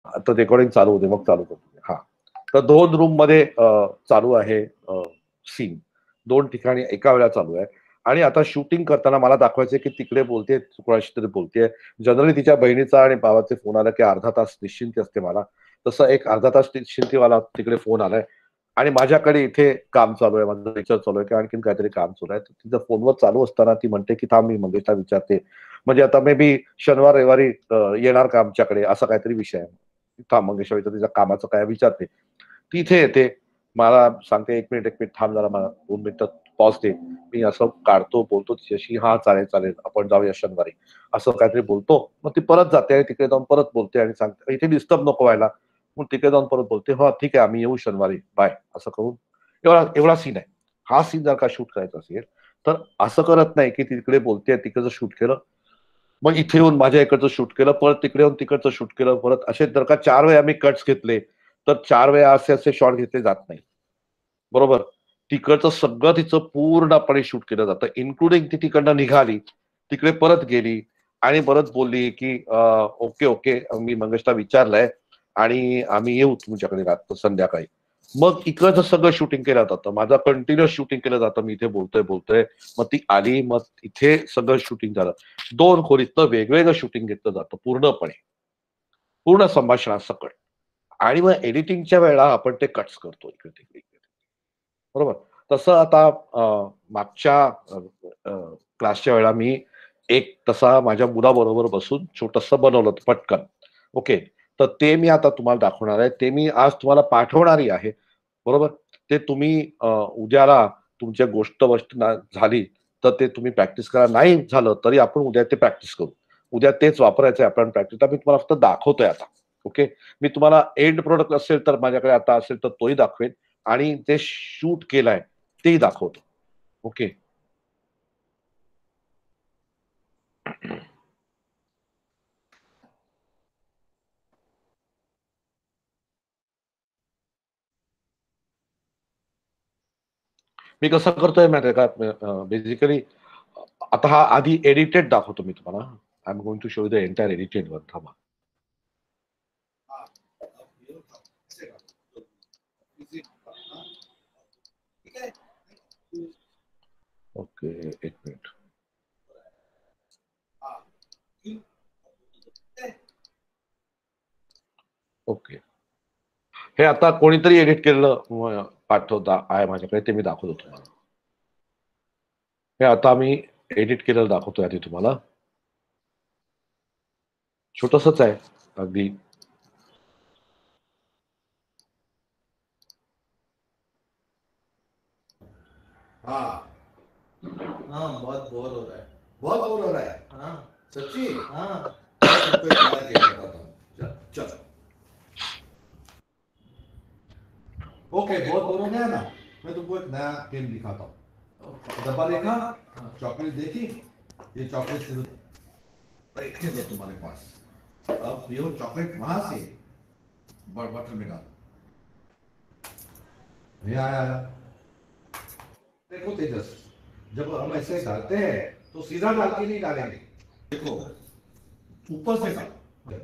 आता रेकॉर्डिंग चालू होते मग चालू करतो. हा, तर 2 रूम मध्ये चालू आहे सीन. 2 ठिकाणी एका वेळा चालू आहे आणि आता शूटिंग करताना मला दाखवायचंय की तिकडे बोलतेय, कोणाशी तरी बोलतेय. जनरली तिच्या बहिणीचा आणि भावाचे फोन आला की अर्धा तास निश्चिंती असते मला. तसं एक अर्धा तास निश्चिंतीवाला तिकडे फोन आलाय आणि माझ्याकडे इथे काम चालू आहे, माझं रिसर्च चालू आहे किंवा आणखीन काहीतरी काम चालू आहे. तिचं फोनवर चालू असताना ती म्हणते की थांब मी मंगेशला विचारते. म्हणजे आता मे बी शनिवार, रविवारी येणार का आमच्याकडे असा काहीतरी विषय आहे. थांब मंगेशला विचारते, तिच्या कामाचं काय विचारते. ती इथे येते. मला सांगते, "1 मिनिट, 1 मिनिट थांब जरा मला 2 मिनिटं पॉज दे." मी असं काढतो, बोलतो तिच्याशी, "हां, चालेल, चालेल. आपण जाऊया शनिवारी." असं काहीतरी बोलतो. मग ती परत जाते आणि तिकडे जाऊन परत बोलते आणि सांगते, "इथे डिस्टर्ब नको व्हायला." मग तिकडे जाऊन परत बोलते, "हो, ठीक आहे, आम्ही येऊ शनिवारी. बाय." असं करून एवढा एवढा सीन आहे. हा सीन जर का शूट करायचा असेल, तर असं करत नाही, की तिकडे बोलतेय, तिकडचं शूट केलं. मग इथे येऊन माझ्या इकडचं शूट केलं, परत तिकडे येऊन तिकडचं शूट केलं, परत असे जर का 4 वेळा मी कट्स घेतले, तर 4 वेळा असे शॉट घेतले जात नाही. बरोबर? तिकडचं सगळं तिचं पूर्णपणे शूट केलं जातं. इन्क्लुडिंग ती तिकडनं निघाली, तिकडे परत गेली आणि परत बोलली, की "ओके, ओके. मी मंगेशला विचारलंय आणि आम्ही येऊ तुमच्याकडे संध्याकाळी." मग इकडचं सगळं शूटिंग केलं जातं. माझं कंटिन्युअस शूटिंग केलं जातं. मी इथे बोलतोय. मग ती आली, मग इथे सगळं शूटिंग झालं. 2 खोलीतलं वेगवेगळं शूटिंग घेतलं जातं पूर्णपणे. पूर्ण संभाषणासकट आणि मग एडिटिंगच्या वेळेला आपण ते कट्स करतो इकडे-तिकडे. बरोबर. तसं आता मागच्या क्लासच्या वेळेला मी एक तसा माझ्या मुलाबरोबर बसून छोटंसं बनवलं होतं पटकन. ओके. तर ते मी आता तुम्हाला दाखवणार आहे. ते मी आज तुम्हाला पाठवणारही आहे. बरोबर. ते तुम्ही उद्याला तुमच्या गोष्ट झाली, तर ते तुम्ही प्रॅक्टिस करा. नाही झालं तरी आपण उद्या ते प्रॅक्टिस करू. उद्या तेच वापरायचं आहे आपण प्रॅक्टिसला. मी तुम्हाला फक्त दाखवतोय आता. ओके. मी तुम्हाला एंड प्रॉडक्ट असेल तर माझ्याकडे आता असेल तर तोही दाखवेन आणि ते शूट केलंय तेही दाखवतो. ओके. मी कसं करतोय माहिती आहे का? बेसिकली आता हा आधी एडिटेड दाखवतो मी तुम्हाला. I am going to show you the entire edited one. थांबा. ओके. 1 मिनिट. ओके. हे आता कोणीतरी एडिट केलेलं पाठवता आहे माझ्याकडे. ते मी दाखवतो तुम्हाला. हे आता मी एडिट केलेलं दाखवतोय आधी तुम्हाला. छोटंसंच आहे अगदी. हाँ हाँ, बहुत बोर हो रहा है, बहुत बोर हो रहा है। हाँ सच्ची। हाँ मैं तुमको एक नया गेम बताता हूँ। चल चल। ओके, बहुत बोर हो गया ना, मैं तुमको एक नया गेम दिखाता हूँ। डब्बा देखा, चॉकलेट देखी, ये चॉकलेट सिर्फ रखे दो तुम्हारे पास। अब ये चॉकलेट वहां से बटन में डालो। ये आया। देखो तेजस, जब हम ऐसे डालते हैं तो सीधा डाल के नहीं डालेंगे। देखो ऊपर से डालो,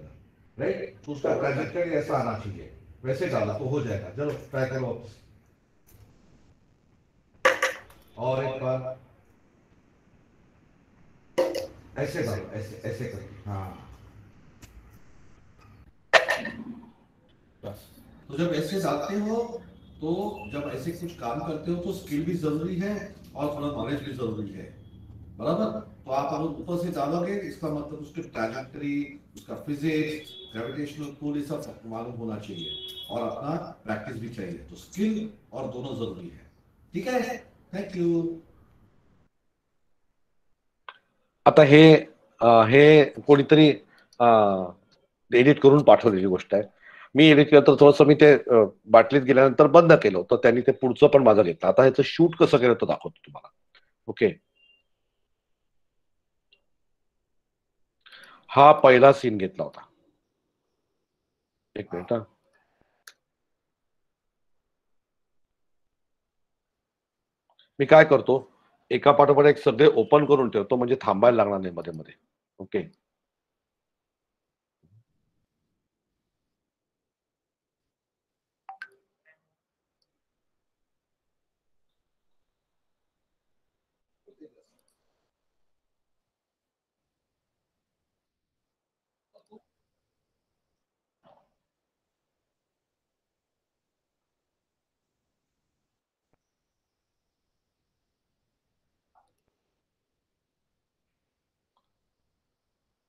राइट? तो उसका ट्रैजेक्टरी ऐसा आना चाहिए, वैसे डाला तो हो जाएगा। चलो ट्राई करो। और एक बार ऐसे डालो, ऐसे ऐसे करके। हाँ बस। तो जब ऐसे डालते हो, तो जब ऐसे कुछ काम करते हो तो स्किल भी जरूरी है और थोड़ा नॉलेज भी जरूरी है, बराबर? तो आप अगर ऊपर से डालोगे, इसका मतलब उसकी ट्रैजेक्टरी, उसका फिजिक्स, ग्रेविटेशनल पुल, ये सब मालूम होना चाहिए और अपना प्रैक्टिस भी चाहिए। तो स्किल और दोनों जरूरी है। ठीक है, थैंक यू। आता हे कोणीतरी एडिट करून पाठवलेली गोष्ट आहे. मी एडिट केलं तर थोडंसं मी ते बाटलीत गेल्यानंतर बंद केलं होतं. त्यांनी ते पुढचं पण माझं घेतलं. आता ह्याचं शूट कसं केलं तर दाखवतो तुम्हाला. ओके. हा पहिला सीन घेतला होता. 1 मिनिट हा. मी काय करतो, एका पाठोपाठ एक सगळे ओपन करून ठेवतो म्हणजे थांबायला लागणार नाही मध्ये-मध्ये. ओके.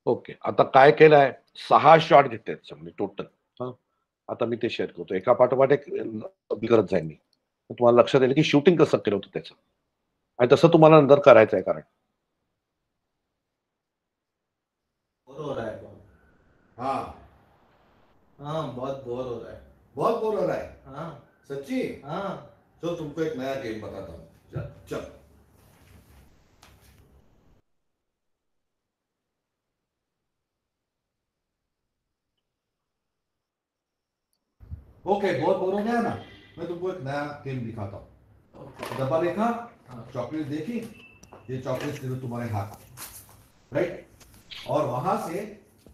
ओके, आता काय केलंय 6 शॉट घेतले त्याच्यामध्ये टोटल. आता मी ते शेअर करतो एका पाठोपाठ एक करत जाईन मी. तुम्हाला लक्षात येईल की शूटिंग कसं केलं होतं त्याचं आणि तसं तुम्हाला नंतर करायचं आहे. कारण बोर हो रहा है बहुत। हाँ हाँ, बहुत बोर हो रहा है। बहुत बोर हो रहा है? हाँ। सच्ची? हाँ। चलो तुमको एक नया गेम बताता हूँ। चल चल। ओके, बहुत बोर हो गया ना, मैं तुमको एक नया गेम दिखाता हूँ। डब्बा देखा, चॉकलेट देखी, ये चॉकलेट दे दो तुम्हारे हाथ, राइट? और वहां से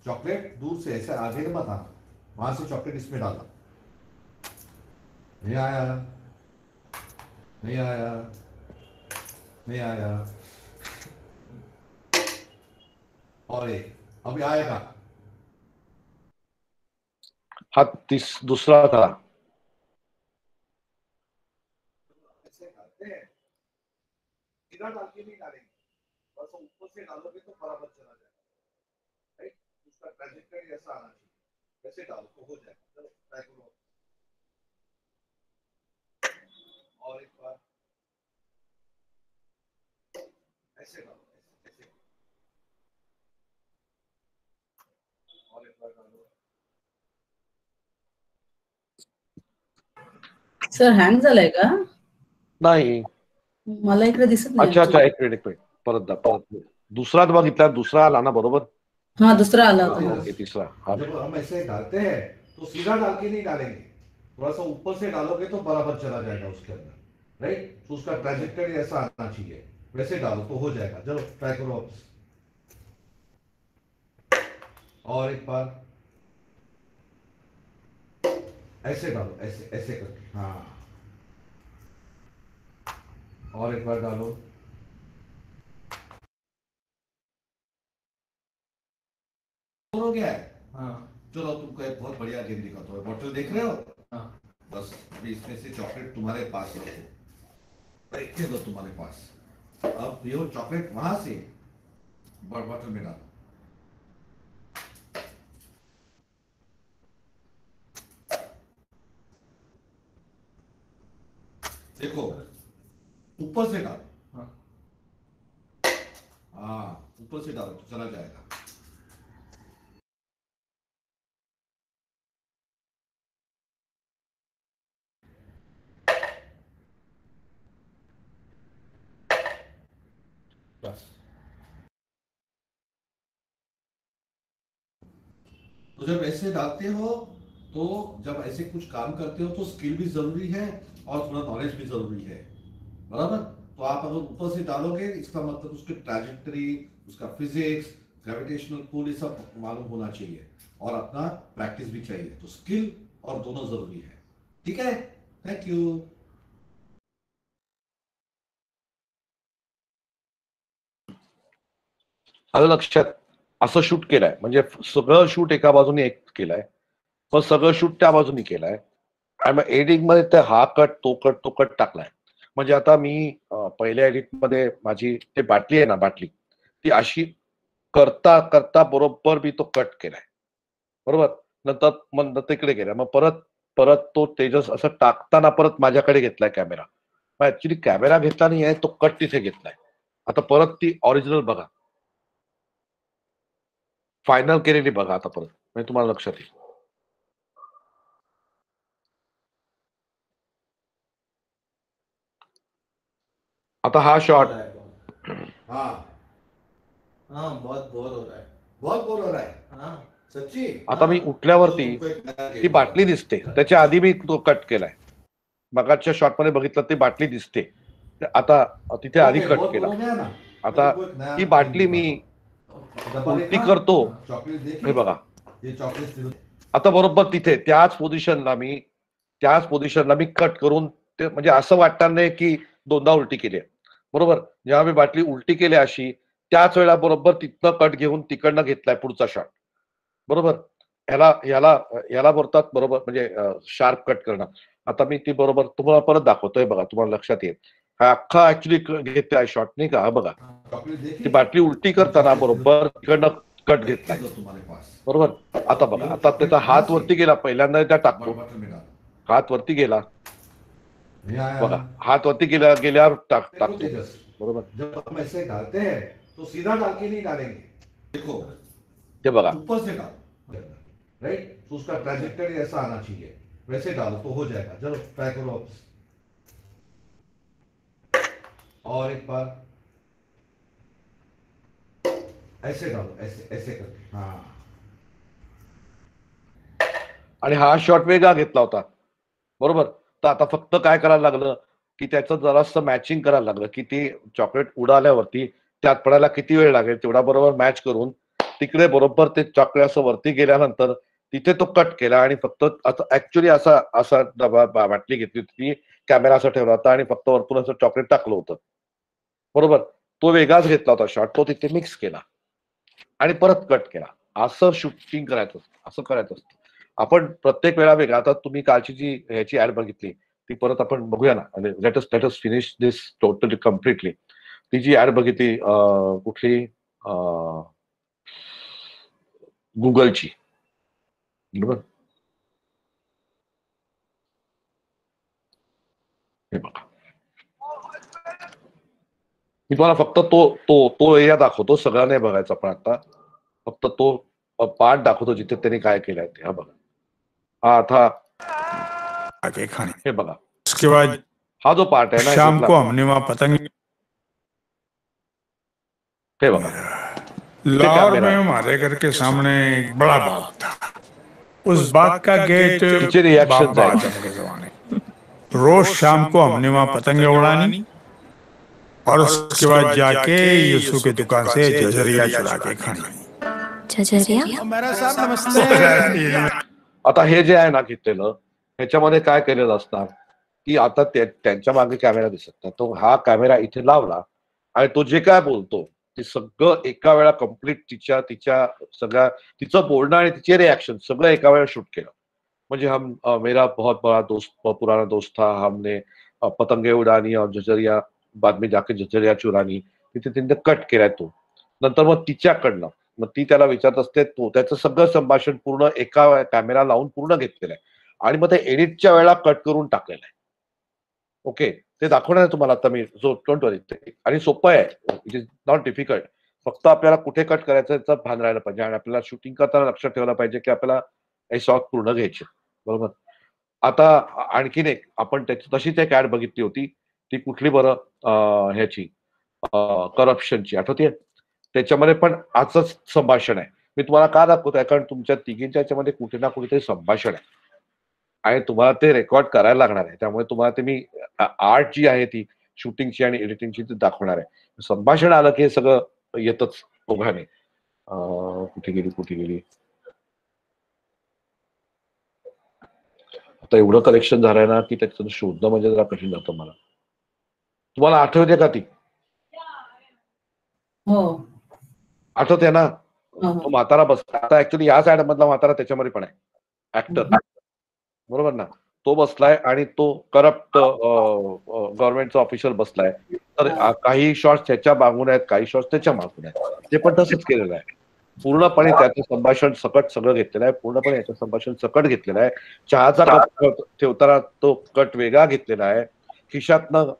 चॉकलेट दूर से ऐसे आगे मत आना, वहां से चॉकलेट इसमें डालना। नहीं आया, नहीं आया, नहीं आया। और एक अभी आएगा। हा दुसरा था. ऐसे करते हैं, सीधा डाल के नहीं डालेंगे, बस ऊपर से डालोगे तो बराबर चला जाएगा, राइट? उसका ट्रैजेक्टरी ऐसा आना चाहिए, वैसे डालो तो हो जाएगा। चलो ट्राई करो और एक बार, ऐसे डालो, ऐसे ऐसे, और एक बार डालो। सर हँग झालाय का? नाही. मला इकडे दिसत नाही. अच्छा अच्छा, एक मिनिट परत दुसरा बघितला, दुसरा आला ना बरोबर. हा दुसरा आला होता. ओके, तीसरा. हाँ. जब हम ऐसे डालते हैं तो सीधा डाल के नहीं डालेंगे, थोड़ा सा ऊपर से डालोगे तो बराबर चला जाएगा उसके अंदर, राइट? तो उसका ट्रैजेक्टरी ऐसा आना चाहिए, वैसे डालो तो हो जाएगा। चलो ट्राई करो अब। और एक बार ऐसे डालो, ऐसे ऐसे करके, हाँ। और एक बार डालो। हो गया है? हाँ। चलो तुमको एक बहुत बढ़िया गेम दिखाता हूँ। बॉटल देख रहे हो? हाँ। बस अभी इसमें से चॉकलेट तुम्हारे पास रखो, रखे दो तुम्हारे पास। अब ये चॉकलेट वहां से बॉटल में डालो। देखो ऊपर से डालो, हाँ ऊपर से डालो तो चला जाएगा। बस तो जब ऐसे डालते हो तो जब ऐसे कुछ काम करते हो तो स्किल भी जरूरी है और थोड़ा नॉलेज भी जरूरी है, बराबर? तो आप अगर ऊपर से डालोगे इसका मतलब उसकी ट्रैजेक्टरी, उसका फिजिक्स, ग्रेविटेशनल पुल, ये सब मालूम होना चाहिए और अपना प्रैक्टिस भी चाहिए। तो स्किल और दोनों जरूरी है, ठीक है? Thank you. आलं लक्षात. असं शूट केलंय म्हणजे सगळं शूट एका बाजूने एक केलंय, पण सगळं शूट त्या बाजूने केलंय आणि मग एडिटिंग मध्ये ते हा कट तो कट टाकलाय. म्हणजे आता मी पहिल्या एडिट मध्ये माझी ते बाटली आहे ना, बाटली ती अशी करता करता बरोबर मी तो कट केलाय, बरोबर. नंतर मग तिकडे गेला, मग परत परत तो तेजस असं टाकताना परत माझ्याकडे घेतलाय कॅमेरा. मग ऍक्च्युली कॅमेरा घेतला नाहीये, तो कट तिथे घेतलाय. आता परत ती ऑरिजिनल बघा, फायनल केलेली बघा आता परत, म्हणजे तुम्हाला लक्षात येईल. आता हा शॉट, हाँ हाँ, बहुत बोर हो रहा है। बहुत बोर हो रहा है? हाँ। सच्ची? आता मी हाँ। उठल्यावरती चलो तुमको एक नया गेम ती बाटली दिखाता दिसते, हूँ। त्याच्या आधी मी तो कट केलाय. मगाच्या शॉट मध्ये बघितलं ती बाटली दिसते, आता तिथे आधी ओके, कट बहुत केला. बोर हो गया ना, आता मैं तुमको एक नया ती गेम बाटली मी दिखाता हूँ। डब्बा उलटी देखा? करतो, चॉकलेट देखी? हे बघा. ये चॉकलेट दे दो। आता बरोबर तिथे त्याच पोझिशनला मी कट करून ते, म्हणजे असं वाटणार नाही की दोनदा उलटी केली आहे, बरोबर. जेव्हा मी बाटली उलटी केली अशी, त्याच वेळेला बरोबर तिथनं कट घेऊन तिकडनं घेतलाय पुढचा शॉट, बरोबर. ह्याला ह्याला ह्याला बोलतात बरोबर, म्हणजे शार्प कट करणं. आता मी ती बरोबर तुम्हाला परत दाखवतोय बघा, तुम्हाला लक्षात येईल. हा अख्खा ऍक्च्युली घेतलाय शॉट, नाही का. हा बघा, चॉकलेट देखी? ती बाटली उलटी करताना बरोबर तिकडनं कट घेतलाय जो तुम्हारे पास बरोबर. आता बघा, आता त्याचा हात वरती गेला, पहिल्यांदा त्या टाकतो, बटन में डाल हात वरती गेला ये आया बघा, हात वरती गेल्यावर देखो टाकतो तेजस, बरोबर. जब हम ऐसे डालते हैं तो सीधा डाल के नहीं डालेंगे, देखो ते बघा ऊपर से डाल, राइट, तो उसका ट्रैजेक्टरी ऐसा आना चाहिए, वैसे डालो तो हो जाएगा. चलो ट्राई करो आप. और एक बार ऐसे डालो, ऐसे ऐसे करके. हाँ, आणि हा शॉट वेगळा घेतला होता बरोबर. तर आता फक्त काय करायला लागलं की त्याचं जरासं मॅचिंग करायला लागलं की ती चॉकलेट उडाल्यावरती त्यात पडायला किती वेळ लागेल तेवढा बरोबर मॅच करून तिकडे बरोबर ते चॉकलेट असं वरती गेल्यानंतर तिथे तो कट केला आणि फक्त ऍक्च्युली असा असा डबा बाटली घेतली होती, कॅमेरा असा ठेवला होता आणि फक्त वरतून असं चॉकलेट टाकलं होतं बरोबर. तो वेगळाच घेतला होता शॉट, तो तिथे मिक्स केला आणि परत कट केला. असं शूटिंग करायचं असतं, असं करायचं असतं. आपण प्रत्येक वेळा वेगळा. आता तुम्ही कालची जी ह्याची ऍड बघितली ती परत आपण बघूया ना. लेट अस फिनिश दिस टोटली कम्प्लिटली. ती जी ऍड बघितली कुठली गुगलची बरोबर. हे बघा, मी तुम्हाला फक्त तो तो तो एरिया दाखवतो, सगळा नाही बघायचा पण आता फक्त तो पार्ट दाखवतो जिथे त्यांनी काय केलंय ते. हा बघा, हा था आगे खाने. हे बघा, उसके बाद हा जो पार्ट आहे ना शाम इथला, को हमने वहां पतंग हे बघा लाहौर कैमरा में हमारे घर के सामने एक बड़ा बाग था. उस बाग का गेट पीछे रिएक्शन बाबा आजम के जमाने. रोज शाम को हमने वहां पतंगे उड़ानी और उसके बाद जाके यीशु की दुकान से जजरिया चुरा के खानी. मेरा साहब नमस्ते. आता हे जे आहे ना घेतलेलं ह्याच्यामध्ये काय केलेलं असणार की आता त्यांच्या मागे कॅमेरा दिसत नाही, तो हा कॅमेरा इथे लावला आणि तो जे काय बोलतो ते सगळं एका वेळा कम्प्लीट तिच्या सगळ्या तिचं बोलणं आणि तिचे रिॲक्शन सगळं एका वेळा शूट केलं. म्हणजे हम मेरा बहुत बड़ा दोस्त पुराना दोस्त था, हमने पतंगे उडानी और जजरिया बाद में जाके जजरिया चुरानी, तिथे त्यांनी कट केलाय तो. नंतर मग तिच्याकडनं मग ती त्याला विचारत असते, तो त्याचं सगळं संभाषण पूर्ण एका कॅमेरा लावून पूर्ण घेतलेलं आहे आणि मग ते एडिटच्या वेळेला कट करून टाकलेलं आहे. ओके, ते दाखवणार आहे तुम्हाला आता मी. जो डोंट वरी, आणि सोपं आहे, इट इज नॉट डिफिकल्ट. फक्त आपल्याला कुठे कट करायचं याचं भान राहायला पाहिजे आणि आपल्याला शूटिंग करताना लक्षात ठेवलं पाहिजे की आपल्याला हे शॉट पूर्ण घ्यायचे बरोबर. आता आणखीन एक आपण त्याची तशीच एक ऍड बघितली होती, ती कुठली बरं ह्याची करप्शनची, आठवते. त्याच्यामध्ये पण असंच संभाषण आहे. मी तुम्हाला का दाखवतोय कारण तुमच्या तिघींच्या याच्यामध्ये कुठे ना कुठेतरी संभाषण आहे आणि तुम्हाला ते रेकॉर्ड करायला लागणार आहे. त्यामुळे तुम्हाला ते मी आर्ट जी आहे ती शूटिंगची आणि एडिटिंगची ती दाखवणार आहे. संभाषण आलं की हे सगळं येतच ओघाने. कुठे गेली आता एवढं कलेक्शन झालंय ना की त्याचं शोधणं म्हणजे जरा कठीण जातं मला. तुम्हाला आठवते का ती? हो. आठवते ना, हो. तो म्हातारा बसला. आता ऍक्च्युली या साइड मधला म्हातारा त्याच्यामध्ये पण आहे ऍक्टर बरोबर ना. तो बसलाय आणि तो करप्ट गव्हर्नमेंटचा ऑफिशियल बसलाय. तर काही शॉट्स त्याच्या मागून आहेत, काही शॉट्स त्याच्या मागून आहेत. ते पण तसंच केलेलं आहे. पूर्णपणे त्याचं संभाषण सकट सगळं घेतलेलं आहे. पूर्णपणे याचं संभाषण सकट घेतलेलं आहे. चहाचा कप ठेवताना तो कट वेगळा घेतलेला आहे. खिशातनं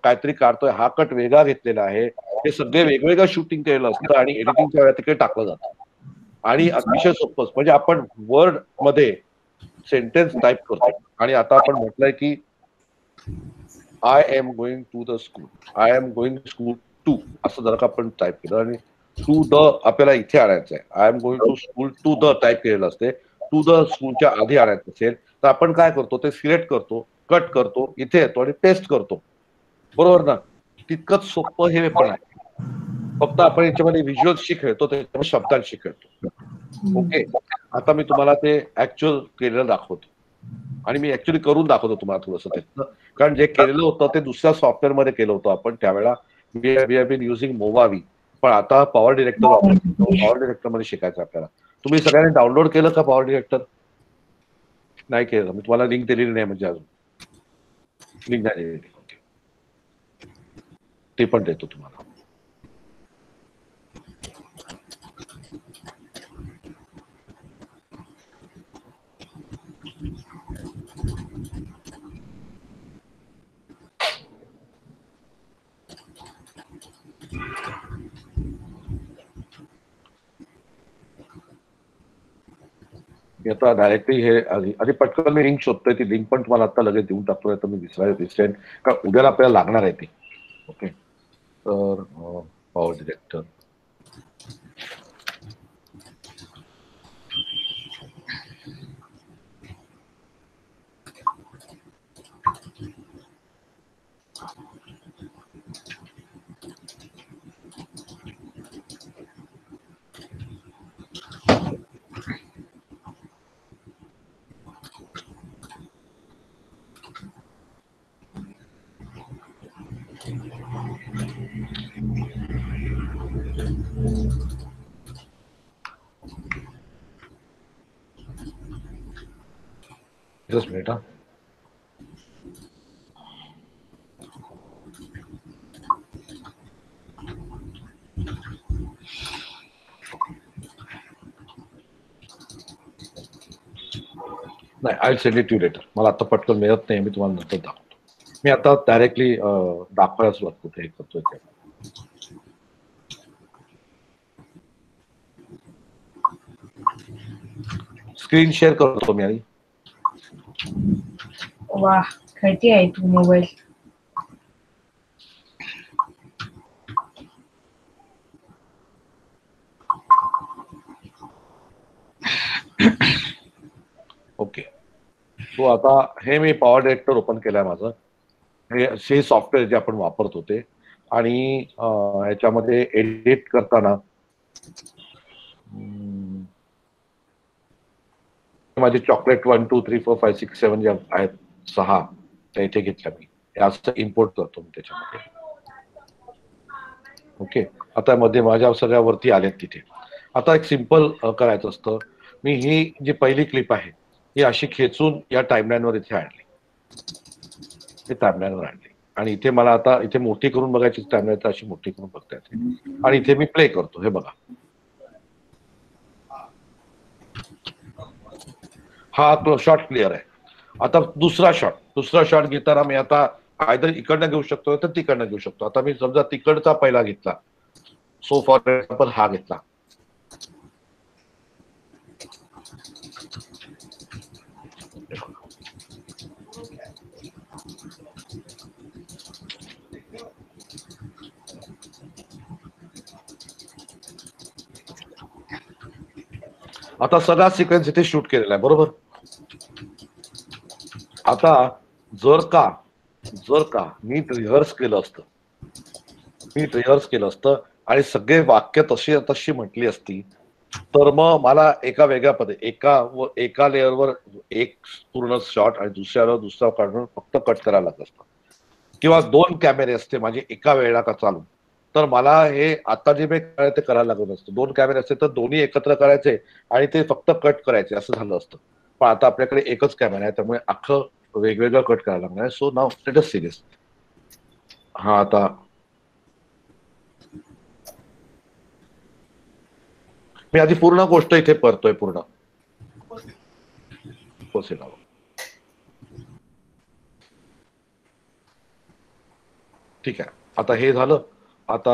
काहीतरी काढतोय हा कट वेगळा घेतलेला आहे. हे सगळे वेगवेगळं शूटिंग केलेलं असतं आणि एडिटिंगच्या वेळेला तिकडे टाकलं जातं आणि अतिशय सोपं. म्हणजे आपण वर्ड मध्ये सेंटेन्स टाईप करतो आणि आता आपण म्हटलंय की I am going to the school, I am going school to असं जर का आपण टाईप केलं आणि टू द आपल्याला इथे आणायचं आहे. I am going to school to the type केलेलं असते. टू द स्कूलच्या आधी आणायचं असेल तर आपण काय करतो, ते सिलेक्ट करतो, कट करतो, इथे येतो आणि पेस्ट करतो बरोबर ना. तितकंच सोपं हे पण आहे. फक्त आपण याच्यामध्ये व्हिज्युअल्सशी खेळतो, त्याच्यामध्ये शब्दांशी खेळतो. ओके, आता मी तुम्हाला ते ऍक्च्युअल केलेलं दाखवतो आणि मी ऍक्च्युअली करून दाखवतो तुम्हाला थोडंसं त्याचं. कारण जे केलेलं होतं ते दुसऱ्या सॉफ्टवेअर मध्ये केलं होतं आपण त्यावेळेला. We have been using Movavi, पण आता पॉवर डिरेक्टर वापरतो. पॉवर डिरेक्टर मध्ये शिकायचं आपल्याला. तुम्ही सगळ्यांनी डाउनलोड केलं का पॉवर डिरेक्टर? नाही केलं, मी तुम्हाला लिंक दिलेली नाही. म्हणजे अजून लिंक झालेली, ते पण देतो तुम्हाला. मी आता डायरेक्टली हे आधी पटकन मी लिंक शोधतोय, ती लिंक पण तुम्हाला आता लगेच देऊन टाकतोय, तर मी विसरेन का उद्याला आपल्याला लागणार आहे ती. ओके, तर पॉवर डिरेक्टर जस्ट मिनिट हा. नाही, I send it you later. मला आता पटकन मिळत नाही, मी तुम्हाला नंतर दाखवतो. मी आता डायरेक्टली दाखवायला सुरुवात करतो, हे करतोय ते. स्क्रीन शेअर करतो मी. आणि वाह, खटी आहे तू मोबाईल. ओके, तो आता हे मी पॉवर डिरेक्टर ओपन केलंय माझं. हे सॉफ्टवेअर जे आपण वापरतो ते, आणि ह्याच्यामध्ये एडिट करताना माझे चॉकलेट 1 2 3 4 5 6 7 जे आहेत 6 त्या इथे घेतल्या मी. हे असं इम्पोर्ट करतो मी त्याच्यामध्ये. ओके, आता मध्ये माझ्या सगळ्यावरती आलेत तिथे. आता एक सिंपल करायचं असतं. मी ही जी पहिली क्लिप आहे ही अशी खेचून या टाइमलाईनवर इथे आणली, हे टाइमलाईनवर आणली, आणि इथे मला आता इथे मोठी करून बघायची टाइमलाईन, तर अशी मोठी करून बघता येते. आणि इथे मी प्ले करतो. हे बघा, हा शॉट क्लिअर आहे. आता दुसरा शॉट घेताना मी आता आयदर इकडनं घेऊ शकतो तर तिकडनं घेऊ शकतो. आता मी समजा तिकडचा पहिला घेतला, सो फॉर एक्झाम्पल हा घेतला. आता सगळा सिक्वेन्स इथे शूट केलेला आहे, बरोबर. आता जर का नीट रिहर्स केलं असतं आणि सगळे वाक्य तशी म्हटली असती, तर मग मला एका वेगळ्या एका लेअरवर एक पूर्ण शॉट आणि दुसऱ्यावर दुसरा काढून फक्त कट करायला लागत असतं. किंवा 2 कॅमेरे असते माझे एका वेळेला का चालू, तर मला हे आता जे मी ते करायला लागत असतं. 2 कॅमेरे असते तर दोन्ही एकत्र करायचे आणि ते फक्त कट करायचे, असं झालं असतं. पण आता आपल्याकडे एकच कॅमेरा आहे, त्यामुळे अख्खं वेगवेगळं कट करायला लागणार आहे. So now let us series. हा, आता मी आधी पूर्ण गोष्ट इथे परतोय, पूर्ण ठीक आहे. आता हे झालं. आता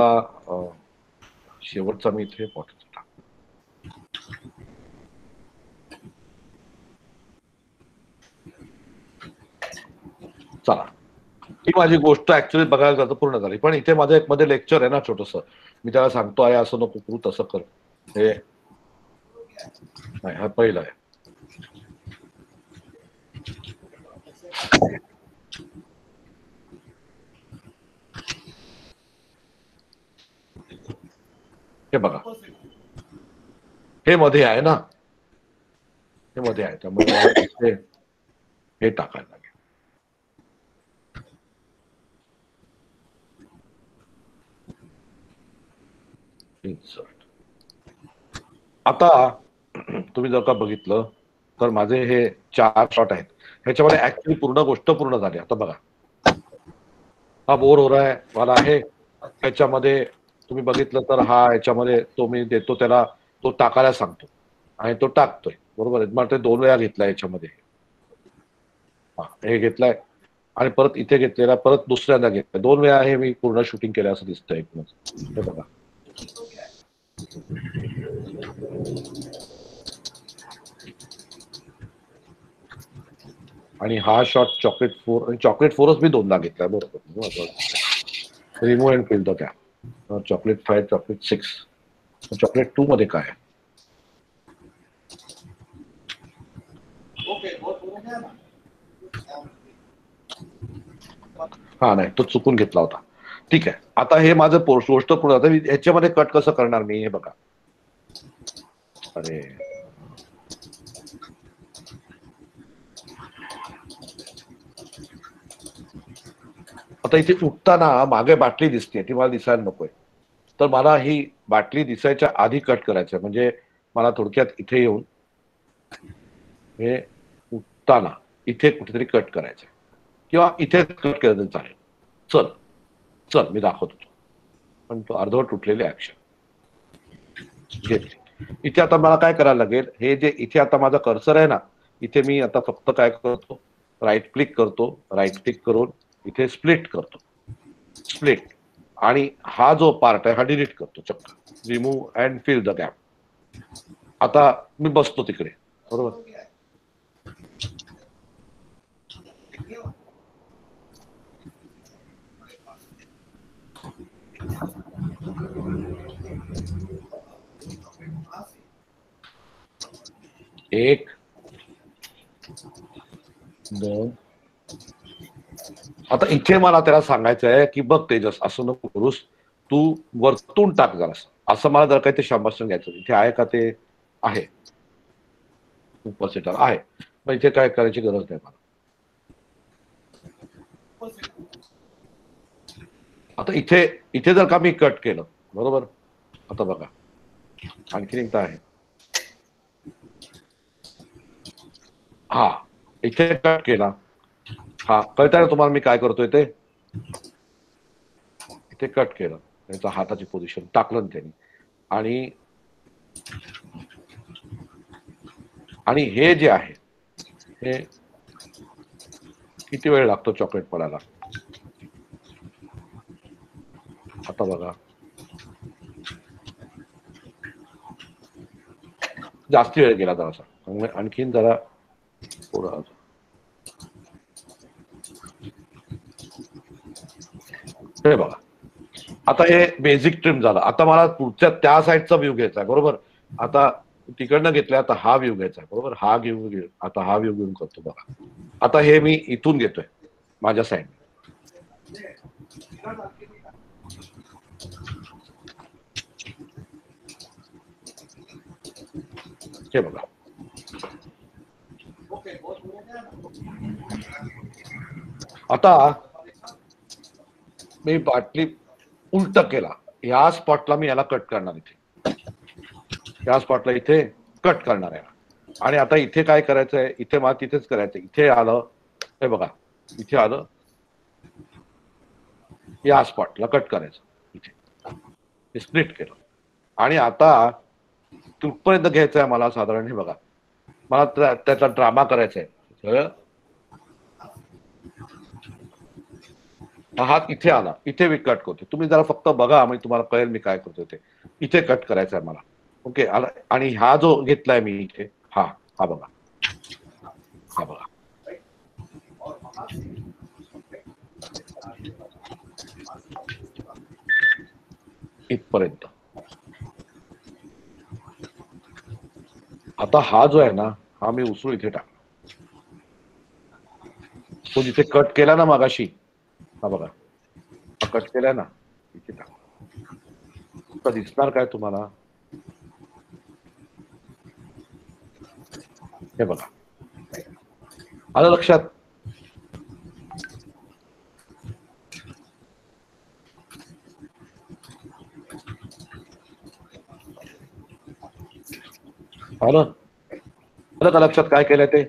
शेवटचा मी इथे पोहोचतो. चला, ही माझी गोष्ट ऍक्च्युअली बघायला जातं पूर्ण झाली. पण इथे माझं एक मध्ये लेक्चर आहे ना छोटस, मी त्याला सांगतो आहे असं नको करू, तसं कर. हे नाही, हा पहिला आहे. हे बघा, हे मध्ये आहे ना, हे मध्ये आहे, त्यामुळे हे टाकायला लागेल. आता तुम्ही जर का बघितलं तर माझे हे 4 शॉट आहेत, ह्याच्यामध्ये ऍक्च्युअली पूर्ण गोष्ट पूर्ण झाली. आता बघा, हा बोर हो रहा है वाला आहे, ह्याच्यामध्ये तुम्ही बघितलं तर हा ह्याच्यामध्ये तो मी देतो त्याला, तो टाकायला सांगतो आणि तो टाकतोय, बरोबर आहे. मग ते 2 वेळा घेतलाय ह्याच्यामध्ये. हा, हे घेतलाय आणि परत इथे घेतलेला, परत दुसऱ्यांदा घेतलाय. 2 वेळा हे मी पूर्ण शूटिंग केलं असं दिसतंय. हे बघा, आणि हा शॉट चॉकलेट 4 आणि चॉकलेट 4च मी दोनदा घेतलाय बरोबर. Remove and fill the gap. Chocolate 5 chocolate 6 chocolate 2 मध्ये काय आहे? हा नाही तो चुकून घेतला होता. ठीक आहे. आता हे माझं गोष्ट पूर्ण. आता मी ह्याच्यामध्ये कट कसं करणार मी हे बघा. अरे आता इथे उठताना मागे बाटली दिसते ती मला दिसायला नकोय. तर मला ही बाटली दिसायच्या आधी कट करायचं म्हणजे मला थोडक्यात इथे येऊन हे उठताना इथे कुठेतरी कट करायचं किंवा इथे कट केलं तरी चालेल. चल चल मी दाखवतो पण तो अर्धवट तुटलेली ऍक्शन घेतली. इथे आता मला काय करायला लागेल, हे जे इथे आता माझा कर्सर आहे ना, इथे मी आता फक्त काय करतो, राईट क्लिक करतो, राईट क्लिक करून इथे स्प्लिट करतो, स्प्लिट, आणि हा जो पार्ट आहे हा डिलीट करतो चक्क. Remove and fill the gap. आता मी बसतो तिकडे बरोबर. एक दोन. आता इथे मला त्याला सांगायचं आहे की बघ तेजस असं नको करूस, तू वरतून टाक जरास असं. मला जर काही ते शाबासन घ्यायचं इथे आहे का, ते आहे सुपर आहे, पण इथे काय करायची गरज नाही मला. आता इथे इथे जर का मी कट केलं बरोबर. आता बघा आणखीन एकदा आहे, हा इथे कट केला. हा कळतंय ना तुम्हाला मी काय करतोय ते. इथे कट केलं, त्याचा हाताची पोझिशन टाकलं त्यांनी, आणि हे जे आहे हे किती वेळ लागतो चॉकलेट पडायला. आता बघा जास्ती वेळ गेला जरासा, आणखीन जरा थोडं. हे बघा आता हे बेसिक ट्रिम झालं. आता मला पुढच्या त्या साईडचा व्ह्यू घ्यायचा आहे बरोबर. आता तिकडनं घेतलाय, आता हा व्ह्यू घ्यायचा आहे बरोबर. हा घेऊन आता हा व्ह्यू घेऊन करतो बघा. आता हे मी इथून घेतोय माझ्या साईड. हे बघा आता मी बाटली उलट केला, या स्पॉटला मी याला कट करणार, इथे या स्पॉटला इथे कट करणार आहे. आणि आता इथे काय करायचं आहे, इथे मला तिथेच करायचं. इथे आलं हे बघा, इथे आलं, या स्पॉटला कट करायचं, इथे स्प्लिट केलं. आणि आता कुठपर्यंत घ्यायचं आहे मला साधारण, हे बघा मला त्याचा ड्रामा करायचा आहे. हात इथे आला, इथे मी कट करतो. तुम्ही जरा फक्त बघा म्हणजे तुम्हाला कळेल मी काय करतो ते. इथे कट करायचं आहे मला. ओके आला. आणि हा जो घेतलाय मी इथे, हा हा बघा, हा बघा, इथपर्यंत. आता हा जो आहे ना, हा मी उचलून इथे टाकला. तो जिथे कट केला ना मागाशी, हा बघा हा कट केलाय ना, इथे टाकला. आता दिसणार काय तुम्हाला, हे बघा आलं लक्षात. आलं आलं का लक्षात काय केलंय ते.